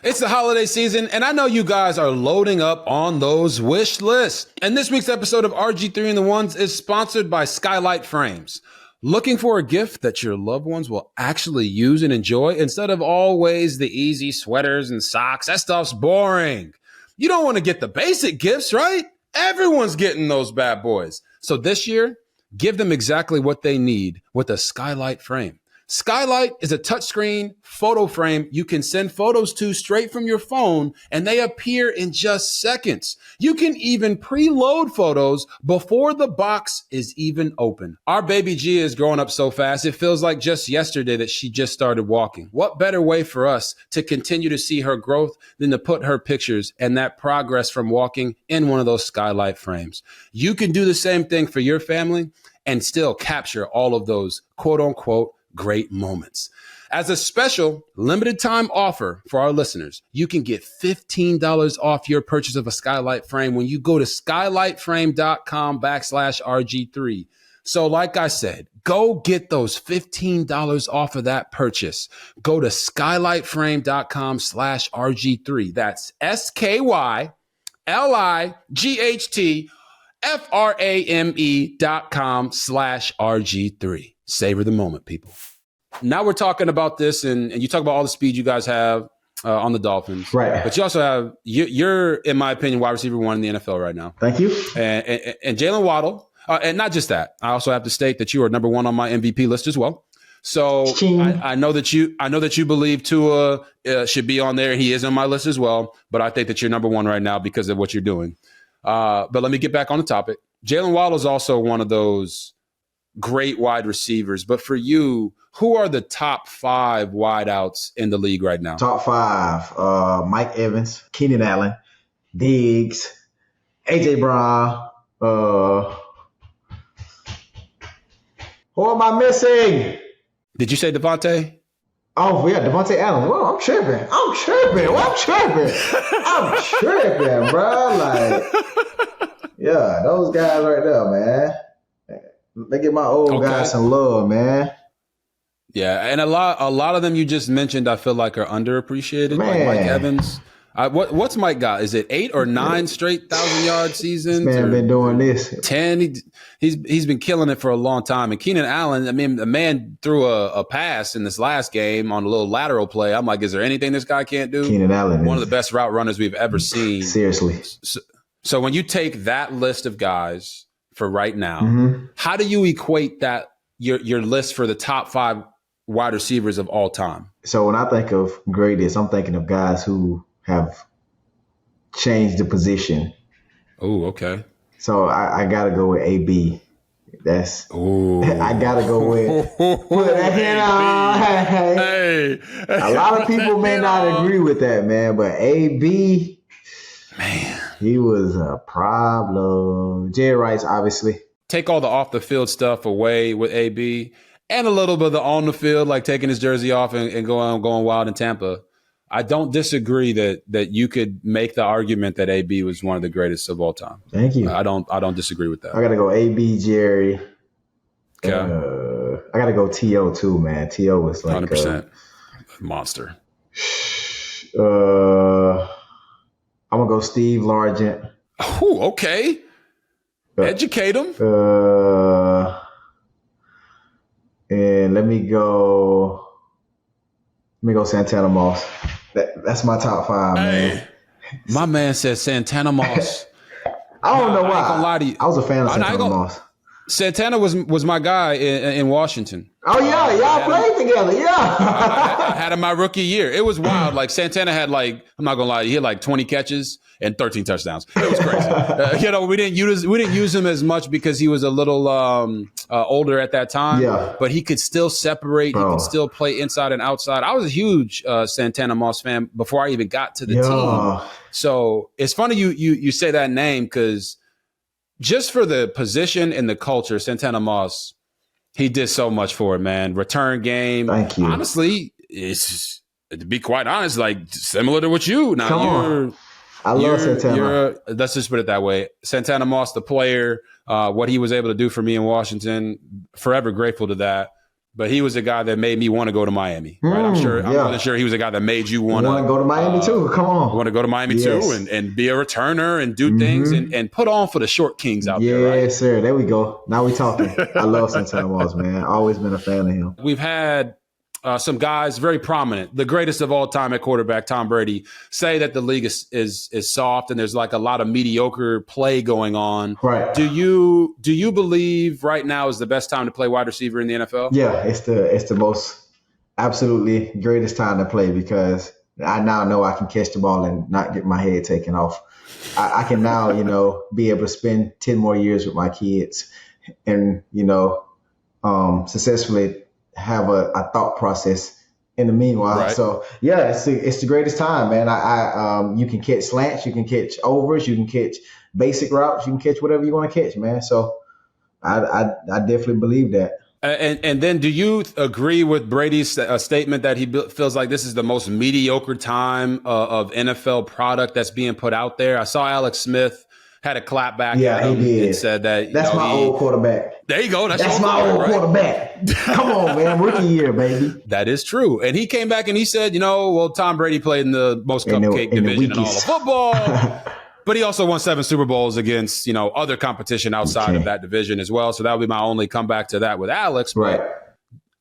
It's the holiday season, and I know you guys are loading up on those wish lists. And this week's episode of RG3 and The Ones is sponsored by Skylight Frames. Looking for a gift that your loved ones will actually use and enjoy instead of always the easy sweaters and socks? That stuff's boring. You don't want to get the basic gifts, right? Everyone's getting those bad boys. So this year, give them exactly what they need with a Skylight Frame. Skylight is a touchscreen photo frame you can send photos to straight from your phone, and they appear in just seconds. You can even preload photos before the box is even open. Our baby Gia is growing up so fast, it feels like just yesterday that she just started walking. What better way for us to continue to see her growth than to put her pictures and that progress from walking in one of those Skylight frames? You can do the same thing for your family and still capture all of those quote unquote great moments. As a special limited time offer for our listeners, you can get $15 off your purchase of a Skylight frame when you go to skylightframe.com/RG3. So like I said, go get those $15 off of that purchase. Go to skylightframe.com/RG3. That's SKYLIGHTFRAME.com/RG3. Savor the moment, people. Now we're talking about this, and you talk about all the speed you guys have on the Dolphins. Right. But you also have, you're, in my opinion, wide receiver one in the NFL right now. Thank you. And Jalen Waddle. And not just that. I also have to state that you are number one on my MVP list as well. So I know that you believe Tua should be on there. He is on my list as well. But I think that you're number one right now because of what you're doing. But let me get back on the topic. Jalen Waddle is also one of those great wide receivers. But for you, who are the top 5 wideouts in the league right now? Top 5, Mike Evans, Keenan Allen, Diggs, AJ Brown. Who am I missing? Did you say Devontae? Oh, yeah, Devontae Adams. Well, I'm tripping, bro. Like, yeah, those guys right there, man. They give my old guys some love, man. Yeah, and a lot of them you just mentioned, I feel like are underappreciated. Man. Like Mike Evans. What's Mike got? Is it 8 or 9 straight 1,000-yard seasons? This man been doing this 10. He's been killing it for a long time. And Keenan Allen, I mean, the man threw a pass in this last game on a little lateral play. I'm like, is there anything this guy can't do? Keenan Allen, one of the best route runners we've ever seen. Seriously. So when you take that list of guys for right now, how do you equate that your list for the top 5 wide receivers of all time? So when I think of greatest, I'm thinking of guys who have changed the position. Oh, okay. So I got to go with AB. That's I got to go with put that hand on. Hey. A lot of people may not agree with that, man, but AB, man, he was a problem. Jerry Rice, obviously. Take all the off the field stuff away with AB. And a little bit of the on the field, like taking his jersey off and going wild in Tampa. I don't disagree that you could make the argument that AB was one of the greatest of all time. Thank you. I don't disagree with that. I gotta go AB, Jerry. Okay. I gotta go T.O. too, man. T.O. was like 100% monster. I'm gonna go Steve Largent. Oh, okay. Educate him. And let me go Santana Moss. That's my top 5, man. My man said Santana Moss. I don't know why. I ain't gonna lie to you. I was a fan of Santana Moss. Santana was my guy in Washington. Oh yeah, y'all played together. Yeah, I had him my rookie year. It was wild. Like Santana had I'm not gonna lie, he had 20 catches and 13 touchdowns. It was crazy. We didn't use him as much because he was a little older at that time. Yeah, but he could still separate. Bro. He could still play inside and outside. I was a huge Santana Moss fan before I even got to the team. So it's funny you say that name because just for the position and the culture, Santana Moss, he did so much for it, man. Return game. Thank you. Honestly, it's to be quite honest, similar to what you. Now I love Santana. Let's just put it that way. Santana Moss, the player, what he was able to do for me in Washington, forever grateful to that. But he was a guy that made me want to go to Miami. Right? I'm really sure he was a guy that made you want to go to Miami too. Come on. Want to go to Miami too and be a returner and do things and put on for the short kings out there, right? Yes, sir. There we go. Now we talking. I love Santana Moss, man. Always been a fan of him. We've had some guys very prominent, the greatest of all time at quarterback, Tom Brady, say that the league is soft and there's a lot of mediocre play going on. Right. Do you believe right now is the best time to play wide receiver in the NFL? Yeah, it's the most absolutely greatest time to play because I now know I can catch the ball and not get my head taken off. I can now, be able to spend 10 more years with my kids and, successfully have a thought process in the meanwhile. Right. So yeah, it's the greatest time, man. You can catch slants, you can catch overs, you can catch basic routes, you can catch whatever you want to catch, man. So I definitely believe that. And then do you agree with Brady's statement that he feels like this is the most mediocre time of NFL product that's being put out there? I saw Alex Smith had a clap back at him and said that that's my old quarterback. There you go. That's my old quarterback. Come on, man. Rookie year, baby. That is true. And he came back and he said, Tom Brady played in the most cupcake division in all of football. But he also won 7 Super Bowls against, other competition outside of that division as well. So that would be my only comeback to that with Alex. But right.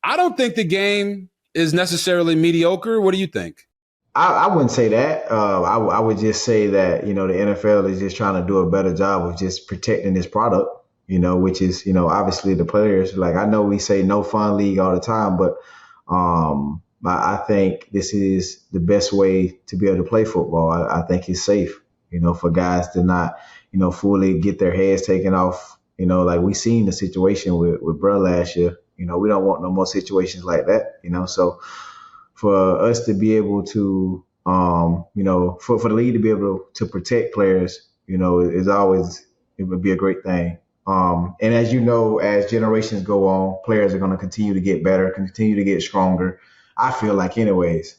I don't think the game is necessarily mediocre. What do you think? I wouldn't say that. I would just say that, the NFL is just trying to do a better job of just protecting this product, which is, obviously the players. Like, I know we say no fun league all the time, but I think this is the best way to be able to play football. I think it's safe, for guys to not, fully get their heads taken off, like we seen the situation with Bro last year. We don't want no more situations like that, so for us to be able to, for the league to be able to protect players, is always, it would be a great thing. And as as generations go on, players are going to continue to get better, continue to get stronger. I feel like anyways.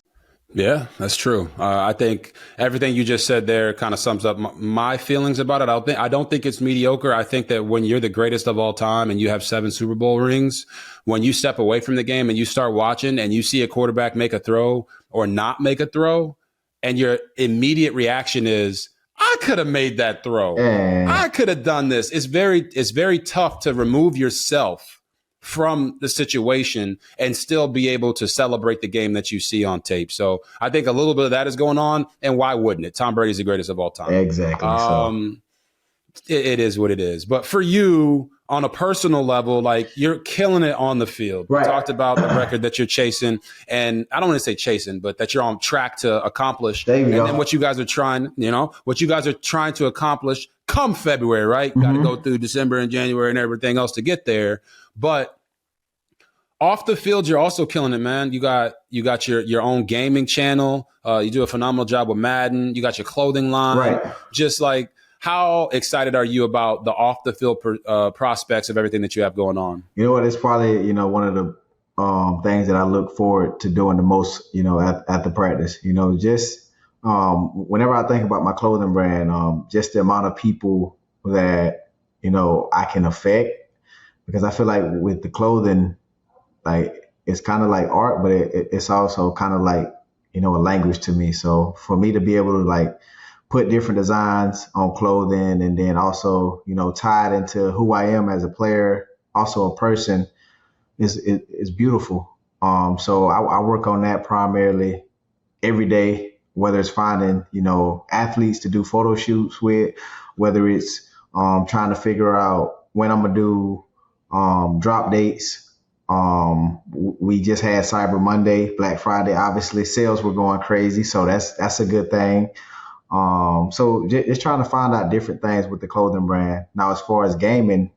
Yeah, that's true. I think everything you just said there kind of sums up my feelings about it. I don't think it's mediocre. I think that when you're the greatest of all time and you have 7 Super Bowl rings, when you step away from the game and you start watching and you see a quarterback make a throw or not make a throw, and your immediate reaction is, I could have made that throw. I could have done this. It's very tough to remove yourself from the situation and still be able to celebrate the game that you see on tape. So I think a little bit of that is going on, and why wouldn't it? Tom Brady's the greatest of all time. Exactly. It is what it is. But for you, on a personal level, you're killing it on the field. Right. You talked about the record that you're chasing, and I don't want to say chasing, but that you're on track to accomplish. There you go. Then what you guys are trying to accomplish come February, right? Mm-hmm. Got to go through December and January and everything else to get there. But off the field, you're also killing it, man. You got your own gaming channel. You do a phenomenal job with Madden. You got your clothing line. Right. Just how excited are you about the off the field prospects of everything that you have going on? You know what? It's probably, one of the things that I look forward to doing the most, at the practice. Just whenever I think about my clothing brand, just the amount of people that, I can affect. Because I feel like with the clothing, it's kind of like art, but it's also kind of like, a language to me. So for me to be able to put different designs on clothing and then also, tie it into who I am as a player, also a person, is beautiful. So I work on that primarily every day, whether it's finding, athletes to do photo shoots with, whether it's trying to figure out when I'm going to do drop dates. We just had Cyber Monday, Black Friday. Obviously, sales were going crazy, so that's a good thing. So just trying to find out different things with the clothing brand. Now, as far as gaming,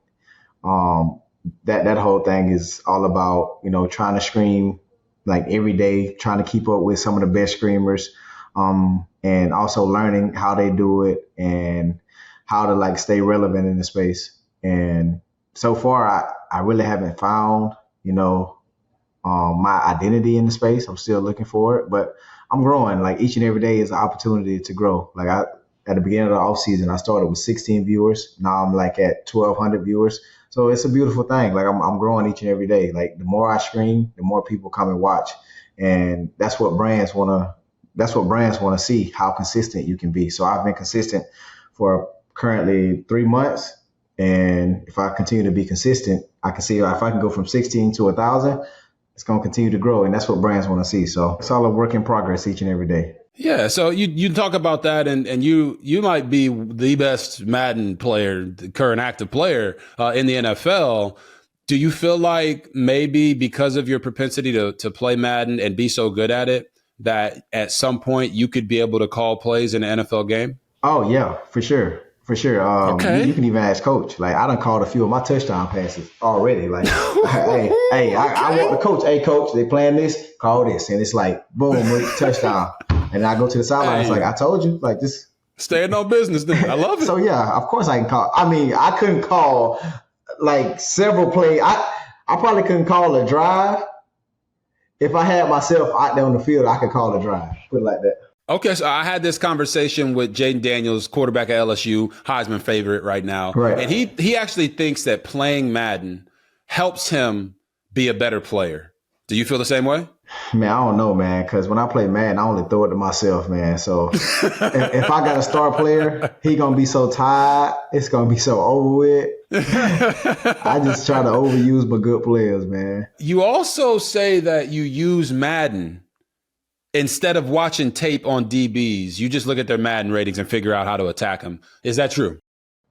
that whole thing is all about, trying to scream like every day, trying to keep up with some of the best screamers, and also learning how they do it and how to like stay relevant in the space. And so far, I really haven't found, my identity in the space. I'm still looking for it, but I'm growing. Like each and every day is an opportunity to grow. Like at the beginning of the off season, I started with 16 viewers. Now I'm like at 1,200 viewers. So it's a beautiful thing. Like I'm growing each and every day. Like the more I stream, the more people come and watch, and that's what brands want to see, how consistent you can be. So I've been consistent for currently 3 months, and if I continue to be consistent, I can see if I can go from 16 to 1,000, it's going to continue to grow, and that's what brands want to see. So it's all a work in progress each and every day. Yeah, so you talk about that, and you might be the best Madden player, the current active player in the NFL. Do you feel like maybe because of your propensity to play Madden and be so good at it, that at some point you could be able to call plays in an NFL game? Oh, yeah, for sure. For sure. Okay. You can even ask coach. Like I done called a few of my touchdown passes already. Like, I want the coach. Hey, coach, they playing this, call this. And it's like, boom, touchdown. And I go to the sideline. It's like, I told you, like this. Staying on business then. I love it. So, yeah, of course I can call. I mean, I couldn't call like several plays. I probably couldn't call a drive. If I had myself out there on the field, I could call a drive. Put it like that. Okay, so I had this conversation with Jaden Daniels, quarterback at LSU, Heisman favorite right now. Right. And he actually thinks that playing Madden helps him be a better player. Do you feel the same way? Man, I don't know, man, because when I play Madden, I only throw it to myself, man. So if I got a star player, he going to be so tired. It's going to be so over with. I just try to overuse my good players, man. You also say that you use Madden instead of watching tape on DBs. You just look at their Madden ratings and figure out how to attack them. Is that true?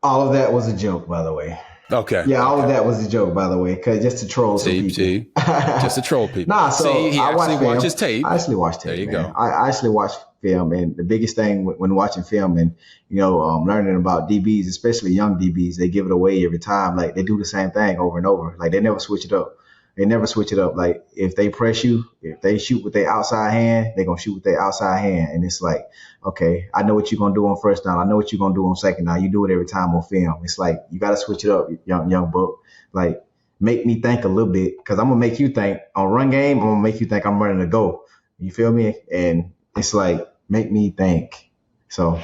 All of that was a joke, by the way. Okay. Yeah, all of that was a joke, by the way, because just to troll some people. Just to troll people. Nah, so he I actually watches tape. I actually watch tape. There you man. go. I actually watch film, and the biggest thing when watching film and learning about DBs, especially young DBs, they give it away every time. Like they do the same thing over and over. Like they never switch it up. Like if they press you, if they shoot with their outside hand, they're going to shoot with their outside hand. And it's like, okay, I know what you're going to do on first down. I know what you're going to do on second down. You do it every time on film. It's like, you got to switch it up, young buck. Like, make me think a little bit, because I'm going to make you think on run game. I'm going to make you think I'm running a go. You feel me? And it's like, make me think. So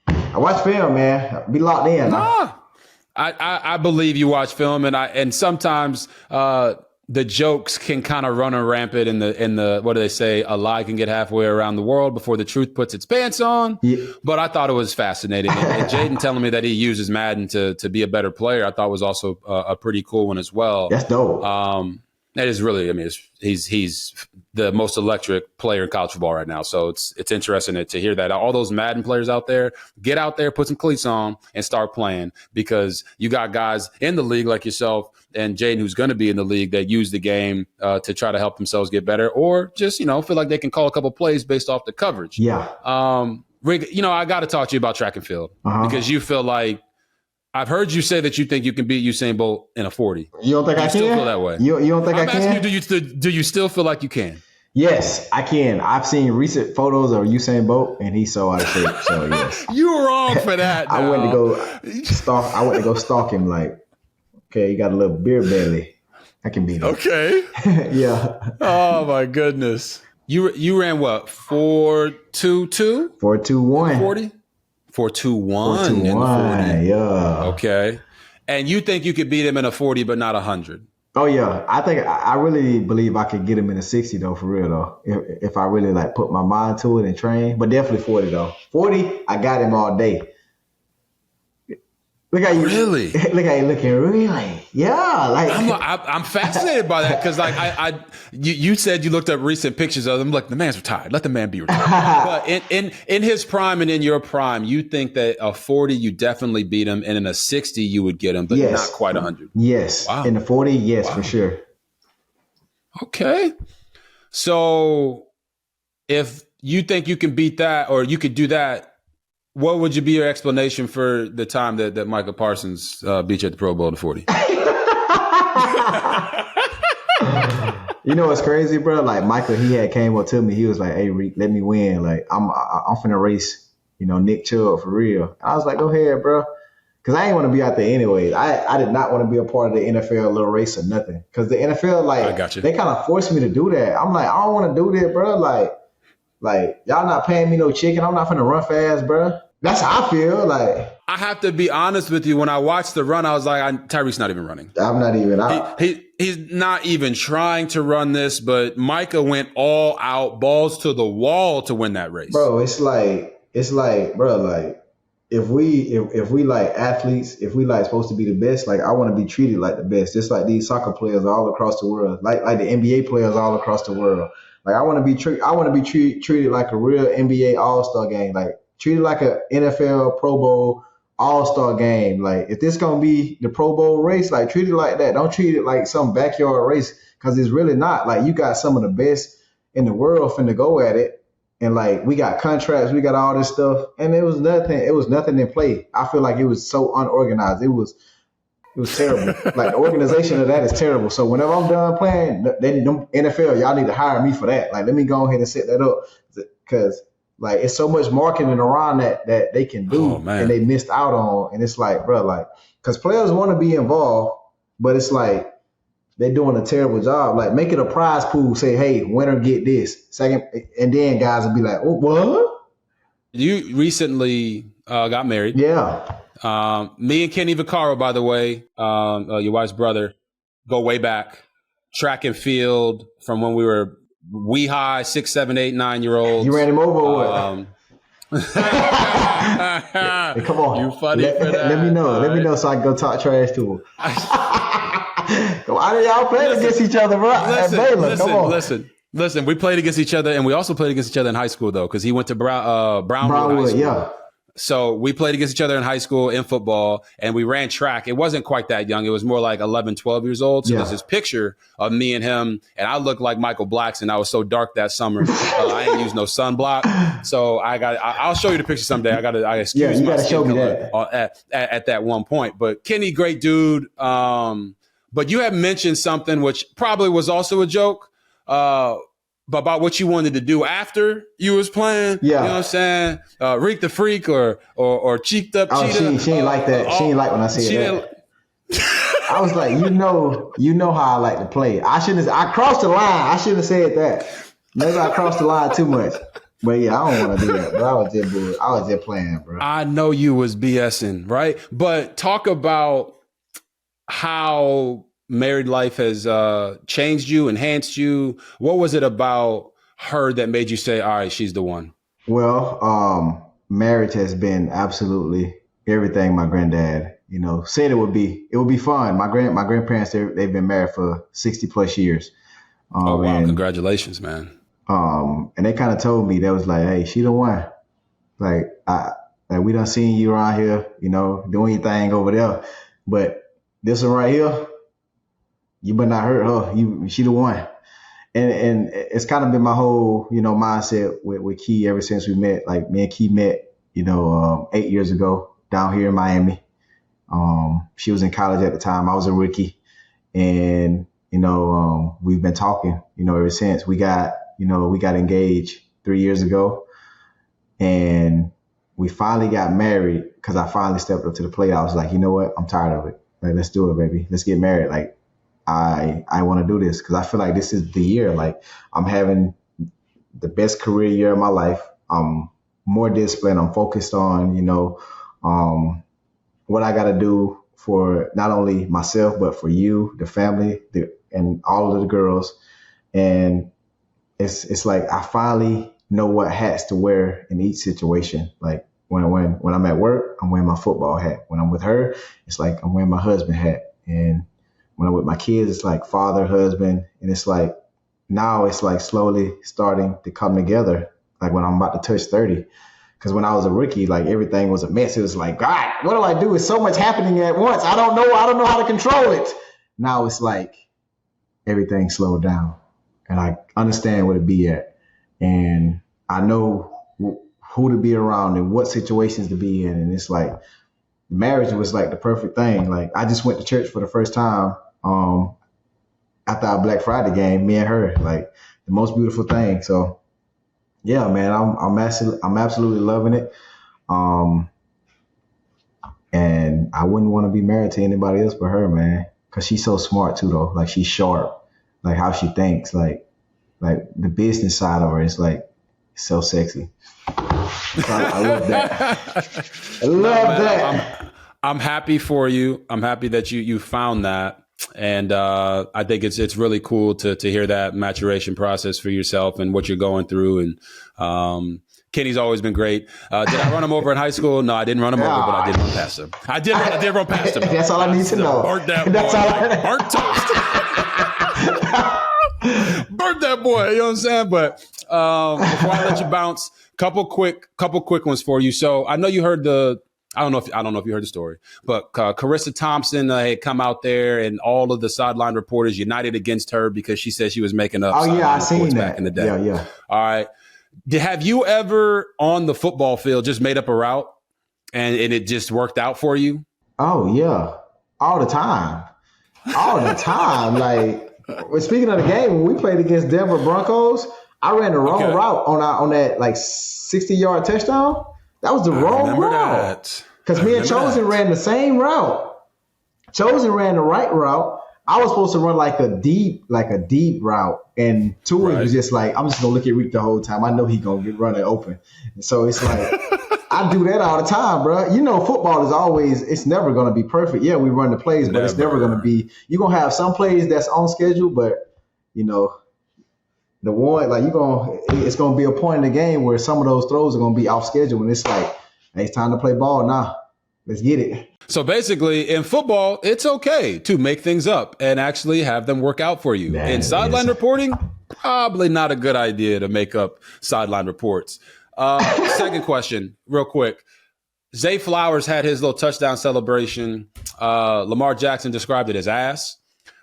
I watch film, man. Be locked in. I believe you watch film, and sometimes the jokes can kind of run rampant in the what do they say? A lie can get halfway around the world before the truth puts its pants on. Yeah. But I thought it was fascinating. And Jaden telling me that he uses Madden to be a better player, I thought was also a pretty cool one as well. That's dope. That is really, I mean, he's the most electric player in college football right now. So it's interesting to hear that all those Madden players out there, get out there, put some cleats on and start playing, because you got guys in the league like yourself and Jaden, who's going to be in the league, that use the game to try to help themselves get better, or just, feel like they can call a couple plays based off the coverage. Yeah. Rick, I got to talk to you about track and field because you feel like, I've heard you say that you think you can beat Usain Bolt in a 40. You don't think I can? Still feel that way? You don't think I can? I'm asking you, do you still feel like you can? Yes, I can. I've seen recent photos of Usain Bolt, and he's so out of shape. So yes, you were wrong for that. I went to go stalk him. Like, okay, you got a little beer belly. I can beat him. Okay. Yeah. Oh my goodness. You ran what? 4.22? 4.21. 40. 4.21 in the 40. Yeah. Okay. And you think you could beat him in a 40, but not 100? Oh yeah. I really believe I could get him in a 60 though, for real though. If I really like put my mind to it and train, but definitely 40 though. 40, I got him all day. Look at you. Really? Look at you looking. Really? Yeah. Like I'm fascinated by that because like you said you looked up recent pictures of him. Look, the man's retired. Let the man be retired. But in his prime and in your prime, you think that a 40 you definitely beat him, and in a 60 you would get him, but not quite 100. Yes. Wow. In the 40, yes, for sure. Okay. So if you think you can beat that or you could do that, what would be your explanation for the time that Micah Parsons beat you at the Pro Bowl in the 40? You know what's crazy, bro? Like Micah, he had came up to me. He was like, "Hey, Reich, let me win. Like I'm finna race, Nick Chubb for real." I was like, "Go ahead, bro," because I ain't want to be out there anyways. I did not want to be a part of the NFL little race or nothing. Because the NFL, like, they kind of forced me to do that. I'm like, I don't want to do that, bro. Like y'all not paying me no chicken. I'm not finna run fast, bro. That's how I feel. Like I have to be honest with you. When I watched the run, I was like, Tyreek's not even running. I'm not even out. He's not even trying to run this, but Micah went all out, balls to the wall to win that race. Bro, it's like, bro, like if we like athletes, if we like supposed to be the best, like I want to be treated like the best, just like these soccer players all across the world, like the NBA players all across the world. Like I want to be treated like a real NBA All-Star game, like treated like a NFL Pro Bowl All-Star game. Like if this gonna be the Pro Bowl race, like treat it like that. Don't treat it like some backyard race, because it's really not. Like you got some of the best in the world finna go at it, and like we got contracts, we got all this stuff, and it was nothing in play. I feel like it was so unorganized. It was terrible. Like the organization of that is terrible. So whenever I'm done playing, then them NFL, y'all need to hire me for that. Like let me go ahead and set that up, because like it's so much marketing around that they can do, and they missed out on. And it's like, bro, like because players want to be involved, but it's like they're doing a terrible job. Like make it a prize pool. Say, hey, winner get this second, and then guys will be like, oh, what? You recently got married. Yeah. Me and Kenny Vaccaro, by the way, your wife's brother, go way back. Track and field from when we were wee high, 6, 7, 8, 9-year-olds. You ran him over or what? Hey, come on. You funny for that. Let me know so I can go talk trash to him. Why did y'all play against each other, bro? Listen. We played against each other, and we also played against each other in high school, though, because he went to Brownwood High School. Yeah. So we played against each other in high school in football, and we ran track. It wasn't quite that young. It was more like 11, 12 years old. So there's this picture of me and him, and I looked like Michael Blackson. I was so dark that summer. I didn't use no sunblock. So I'll show you the picture someday. I excuse you my gotta show me that at that one point. But Kenny, great dude. But you had mentioned something which probably was also a joke. But about what you wanted to do after you was playing, you know what I'm saying? Reek the Freak or Cheeked Up Cheetah. She ain't like that. She ain't like when I said that. I was like, you know how I like to play. I crossed the line. I shouldn't have said that. Maybe I crossed the line too much. But yeah, I don't want to do that. But I was just playing, bro. I know you was BSing, right? But talk about how married life has changed you, enhanced you. What was it about her that made you say, all right, she's the one? Well, marriage has been absolutely everything my granddad, said it would be. It would be fun. My grandparents, they've been married for 60 plus years. Oh, wow. And, congratulations, man. And they kind of told me, they was like, hey, she the one. Like we done seen you around here, doing your thing over there. But this one right here, you better not hurt her. She the one. And it's kind of been my whole, mindset with Key ever since we met. Like me and Key met, 8 years ago down here in Miami. She was in college at the time. I was a rookie. And, we've been talking, ever since. We got engaged 3 years ago. And we finally got married because I finally stepped up to the plate. I was like, you know what? I'm tired of it. Like, let's do it, baby. Let's get married. Like, I want to do this because I feel like this is the year. Like I'm having the best career year of my life. I'm more disciplined. I'm focused on, what I got to do for not only myself, but for you, the family, and all of the girls. And it's like I finally know what hats to wear in each situation. Like when I'm at work, I'm wearing my football hat. When I'm with her, it's like I'm wearing my husband hat. And when I'm with my kids, it's like father, husband. And it's like now it's like slowly starting to come together. Like when I'm about to touch 30. Because when I was a rookie, like everything was a mess. It was like, God, what do I do? It's so much happening at once. I don't know how to control it. Now it's like everything slowed down, and I understand where to be at, and I know who to be around and what situations to be in. And it's like marriage was like the perfect thing. Like I just went to church for the first time after our Black Friday game. Me and her, like the most beautiful thing. So. Yeah, man, I'm absolutely loving it. And I wouldn't want to be married to anybody else but her, man, because she's so smart too, though. Like she's sharp, like how she thinks, like the business side of her is like so sexy. I love that. I love that. I'm happy for you. I'm happy that you found that. And I think it's really cool to hear that maturation process for yourself and what you're going through. And Kenny's always been great. Did I run him over in high school? No, I didn't run him over, but I did run past him. I did run past him. That's all I need to know. Burnt that boy. Burnt toast. Burnt that boy. You know what I'm saying? But before I let you bounce, couple quick ones for you. So I know you heard I don't know if you heard the story, but Carissa Thompson had come out there, and all of the sideline reporters united against her because she said she was making up. Oh yeah, I seen that back in the day. Yeah. All right. Have you ever on the football field just made up a route and it just worked out for you? Oh yeah, all the time. Like speaking of the game, when we played against Denver Broncos, I ran the wrong route on that like 60-yard touchdown. That was the wrong route. Because me and Chosen ran the same route. Chosen ran the right route. I was supposed to run like a deep route. And Tua was just like, I'm just going to look at Reich the whole time. I know he's going to run it open. And so it's like, I do that all the time, bro. You know, football is always, it's never going to be perfect. Yeah, we run the plays, but it's never going to be, you're going to have some plays that's on schedule, but, you know, the one, like it's going to be a point in the game where some of those throws are going to be off schedule. And it's like, hey, it's time to play ball now. Let's get it. So basically in football, it's okay to make things up and actually have them work out for you. Man, in sideline reporting, probably not a good idea to make up sideline reports. Second question, real quick. Zay Flowers had his little touchdown celebration. Lamar Jackson described it as ass.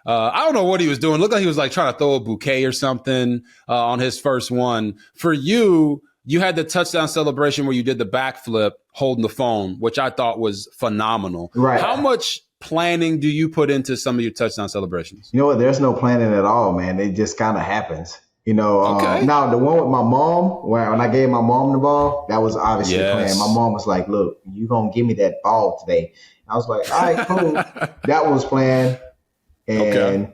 I don't know what he was doing. Looked like he was like trying to throw a bouquet or something on his first one. For you, you had the touchdown celebration where you did the backflip holding the phone, which I thought was phenomenal. Right. How much planning do you put into some of your touchdown celebrations? You know what? There's no planning at all, man. It just kind of happens. You know, now the one with my mom, when I gave my mom the ball, that was obviously planned. My mom was like, look, you going to give me that ball today. I was like, all right, cool. That was planned. And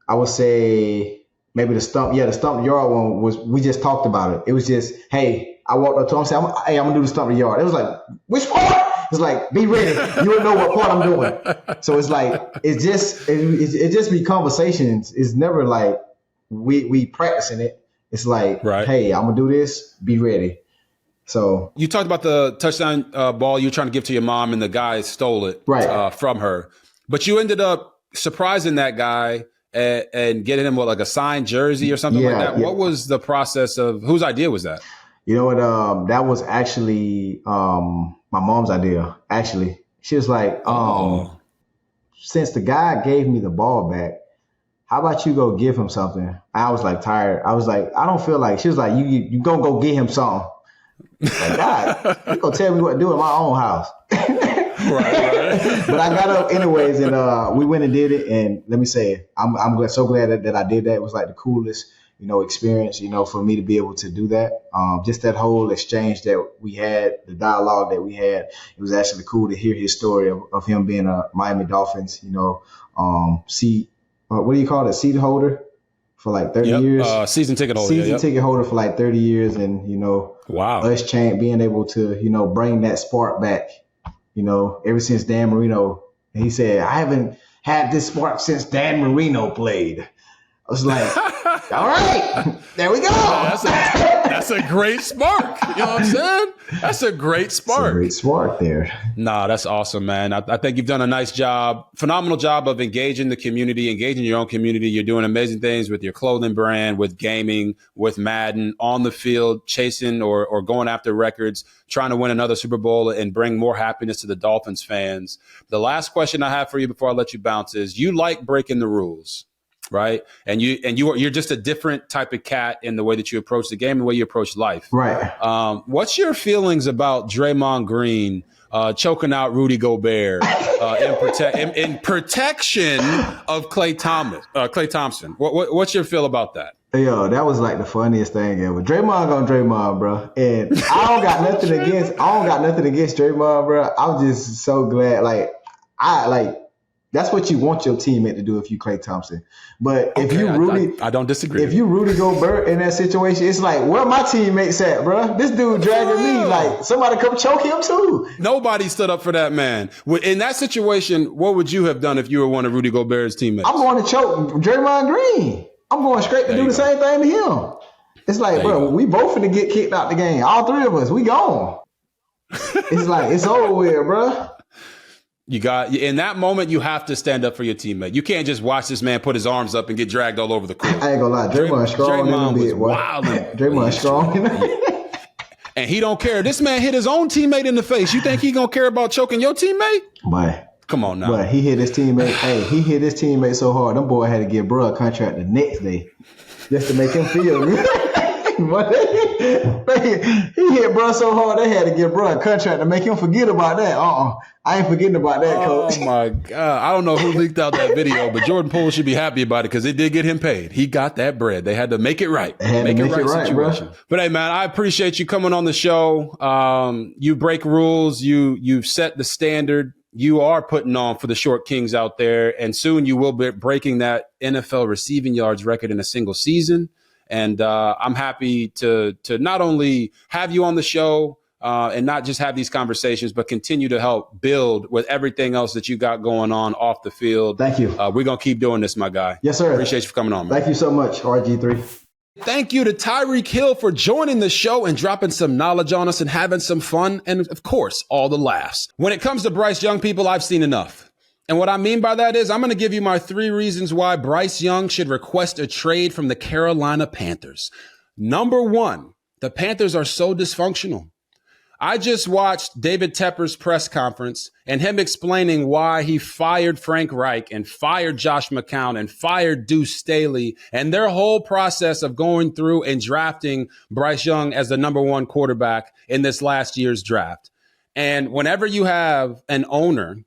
I would say maybe the stump the yard one was, we just talked about it. It was just, hey, I walked up to him and said, hey, I'm going to do the stump the yard. It was like, which part? It's like, be ready. You don't know what part I'm doing. So it's like, it just be conversations. It's never like we practicing it. It's like, hey, I'm going to do this. Be ready. So you talked about the touchdown ball you were trying to give to your mom and the guy stole it from her. But you ended up surprising that guy and getting him like a signed jersey or something like that. What was the process of, whose idea was that? You know what? That was actually my mom's idea. Actually, she was like, since the guy gave me the ball back, how about you go give him something? I was like tired. I was like, I don't feel like. She was like, you gonna go get him something. Like, God, you gonna tell me what to do in my own house. Right. But I got up anyways, and we went and did it. And let me say, I'm so glad that I did that. It was like the coolest, experience, for me to be able to do that. Just that whole exchange that we had, the dialogue that we had. It was actually cool to hear his story of him being a Miami Dolphins, what do you call it? Seat holder for like 30 years. Season ticket holder. Ticket holder for like 30 years. And, us being able to, bring that spark back, ever since Dan Marino. He said, I haven't had this spark since Dan Marino played. I was like, all right, there we go. That's a great spark. You know what I'm saying? That's a great spark. It's a great spark there. Nah, that's awesome, man. I think you've done a nice job, phenomenal job of engaging the community, engaging your own community. You're doing amazing things with your clothing brand, with gaming, with Madden, on the field, chasing or going after records, trying to win another Super Bowl and bring more happiness to the Dolphins fans. The last question I have for you before I let you bounce is, you like breaking the rules, right? And you're just a different type of cat in the way that you approach the game, the way you approach life. Right. What's your feelings about Draymond Green choking out Rudy Gobert in protection of Klay Thompson? What's your feel about that? Yo, that was like the funniest thing ever. Draymond, bro. And I don't got nothing against Draymond, bro. I'm just so glad. That's what you want your teammate to do if you Klay Thompson. But if you Rudy, I don't disagree. If you Rudy Gobert in that situation, it's like, where my teammates at, bro? This dude dragging me. Like, somebody come choke him too. Nobody stood up for that man. In that situation, what would you have done if you were one of Rudy Gobert's teammates? I'm going to choke Draymond Green. I'm going straight to do the same thing to him. It's like, bro, we both finna get kicked out the game. All three of us, we gone. It's like, it's over with, bro. In that moment, you have to stand up for your teammate. You can't just watch this man put his arms up and get dragged all over the court. I ain't gonna lie, Draymond strong in a bit. Draymond strong in a bit. And he don't care. This man hit his own teammate in the face. You think he gonna care about choking your teammate? Boy. Come on now. But he hit his teammate. He hit his teammate so hard, them boy had to give bro a contract the next day just to make him feel good. He hit bro so hard they had to give bro a contract to make him forget about that. I ain't forgetting about that, coach. Oh my God. I don't know who leaked out that video, but Jordan Poole should be happy about it because it did get him paid. He got that bread. They had to make it right. Make it right situation. Bro. But hey, man, I appreciate you coming on the show. You break rules. You've set the standard. You are putting on for the short kings out there, and soon you will be breaking that NFL receiving yards record in a single season. And I'm happy to not only have you on the show and not just have these conversations, but continue to help build with everything else that you got going on off the field. Thank you. We're going to keep doing this, my guy. Yes, sir. Appreciate you for coming on, man. Thank you so much, RG3. Thank you to Tyreek Hill for joining the show and dropping some knowledge on us and having some fun. And of course, all the laughs. When it comes to Bryce Young, people, I've seen enough. And what I mean by that is I'm going to give you my 3 reasons why Bryce Young should request a trade from the Carolina Panthers. Number 1, the Panthers are so dysfunctional. I just watched David Tepper's press conference and him explaining why he fired Frank Reich and fired Josh McCown and fired Deuce Staley and their whole process of going through and drafting Bryce Young as the number 1 quarterback in this last year's draft. And whenever you have an owner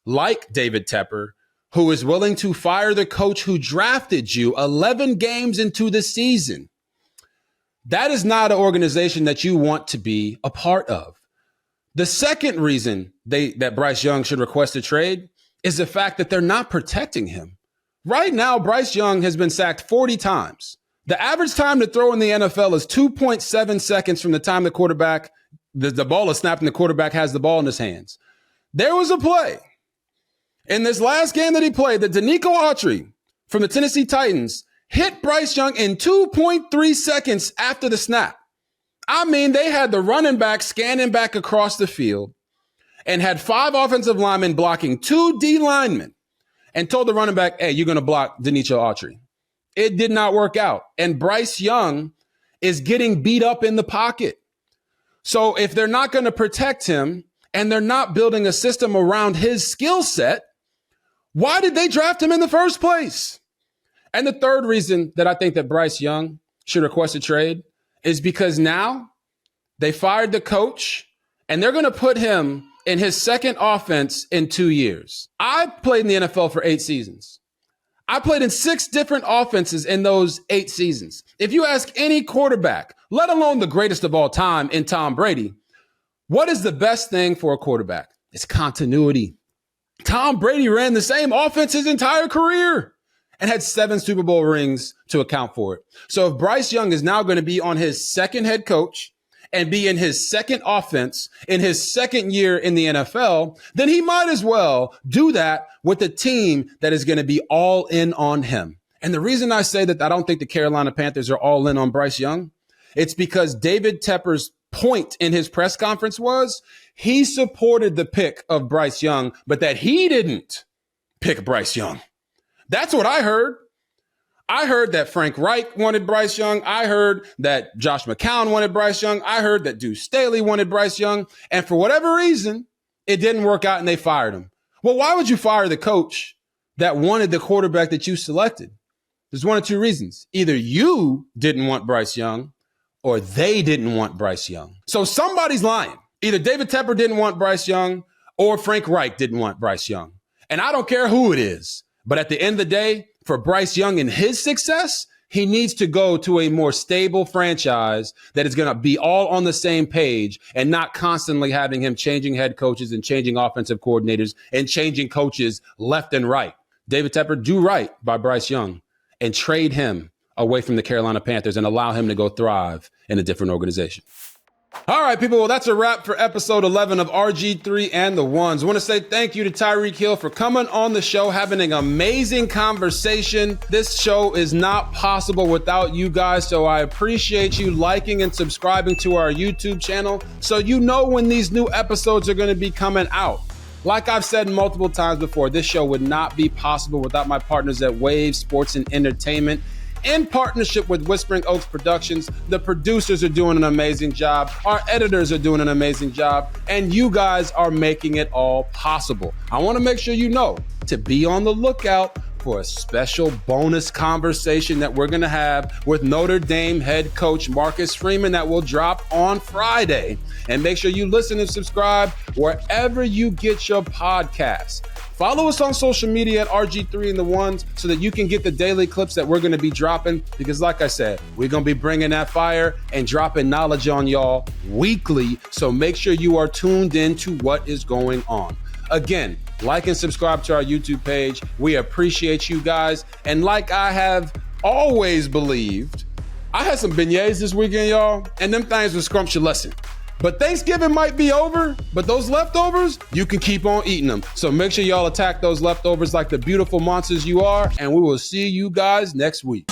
like David Tepper, who is willing to fire the coach who drafted you 11 games into the season, that is not an organization that you want to be a part of. The second reason that Bryce Young should request a trade is the fact that they're not protecting him. Right now, Bryce Young has been sacked 40 times. The average time to throw in the NFL is 2.7 seconds from the time the quarterback, the ball is snapped and the quarterback has the ball in his hands. There was a play in this last game that he played that Danico Autry from the Tennessee Titans hit Bryce Young in 2.3 seconds after the snap. I mean, they had the running back scanning back across the field and had 5 offensive linemen blocking 2 D linemen and told the running back, hey, you're going to block Danico Autry. It did not work out. And Bryce Young is getting beat up in the pocket. So if they're not going to protect him and they're not building a system around his skill set, why did they draft him in the first place? And the third reason that I think that Bryce Young should request a trade is because now they fired the coach and they're going to put him in his second offense in 2 years. I played in the NFL for 8 seasons. I played in 6 different offenses in those 8 seasons. If you ask any quarterback, let alone the greatest of all time in Tom Brady, what is the best thing for a quarterback? It's continuity. Tom Brady ran the same offense his entire career and had 7 Super Bowl rings to account for it. So if Bryce Young is now going to be on his second head coach and be in his second offense in his second year in the NFL, then he might as well do that with a team that is going to be all in on him. And the reason I say that I don't think the Carolina Panthers are all in on Bryce Young, it's because David Tepper's point in his press conference was he supported the pick of Bryce Young, but that he didn't pick Bryce Young. That's what I heard. I heard that Frank Reich wanted Bryce Young. I heard that Josh McCown wanted Bryce Young. I heard that Deuce Staley wanted Bryce Young. And for whatever reason, it didn't work out and they fired him. Well, why would you fire the coach that wanted the quarterback that you selected? There's one of two reasons. Either you didn't want Bryce Young or they didn't want Bryce Young. So somebody's lying. Either David Tepper didn't want Bryce Young or Frank Reich didn't want Bryce Young. And I don't care who it is. But at the end of the day, for Bryce Young and his success, he needs to go to a more stable franchise that is going to be all on the same page and not constantly having him changing head coaches and changing offensive coordinators and changing coaches left and right. David Tepper, do right by Bryce Young and trade him away from the Carolina Panthers and allow him to go thrive in a different organization. All right, people. Well, that's a wrap for episode 11 of RG3 and The Ones. I want to say thank you to Tyreek Hill for coming on the show, having an amazing conversation. This show is not possible without you guys, so I appreciate you liking and subscribing to our YouTube channel so you know when these new episodes are going to be coming out. Like I've said multiple times before, this show would not be possible without my partners at Wave Sports and Entertainment. In partnership with Whispering Oaks Productions, the producers are doing an amazing job, our editors are doing an amazing job, and you guys are making it all possible. I want to make sure you know to be on the lookout for a special bonus conversation that we're going to have with Notre Dame head coach Marcus Freeman that will drop on Friday. And make sure you listen and subscribe wherever you get your podcasts. Follow us on social media at RG3 and The Ones so that you can get the daily clips that we're going to be dropping. Because like I said, we're going to be bringing that fire and dropping knowledge on y'all weekly. So make sure you are tuned in to what is going on. Again, like and subscribe to our YouTube page. We appreciate you guys. And like I have always believed, I had some beignets this weekend, y'all, and them things were scrumptious. But Thanksgiving might be over, but those leftovers, you can keep on eating them. So make sure y'all attack those leftovers like the beautiful monsters you are, and we will see you guys next week.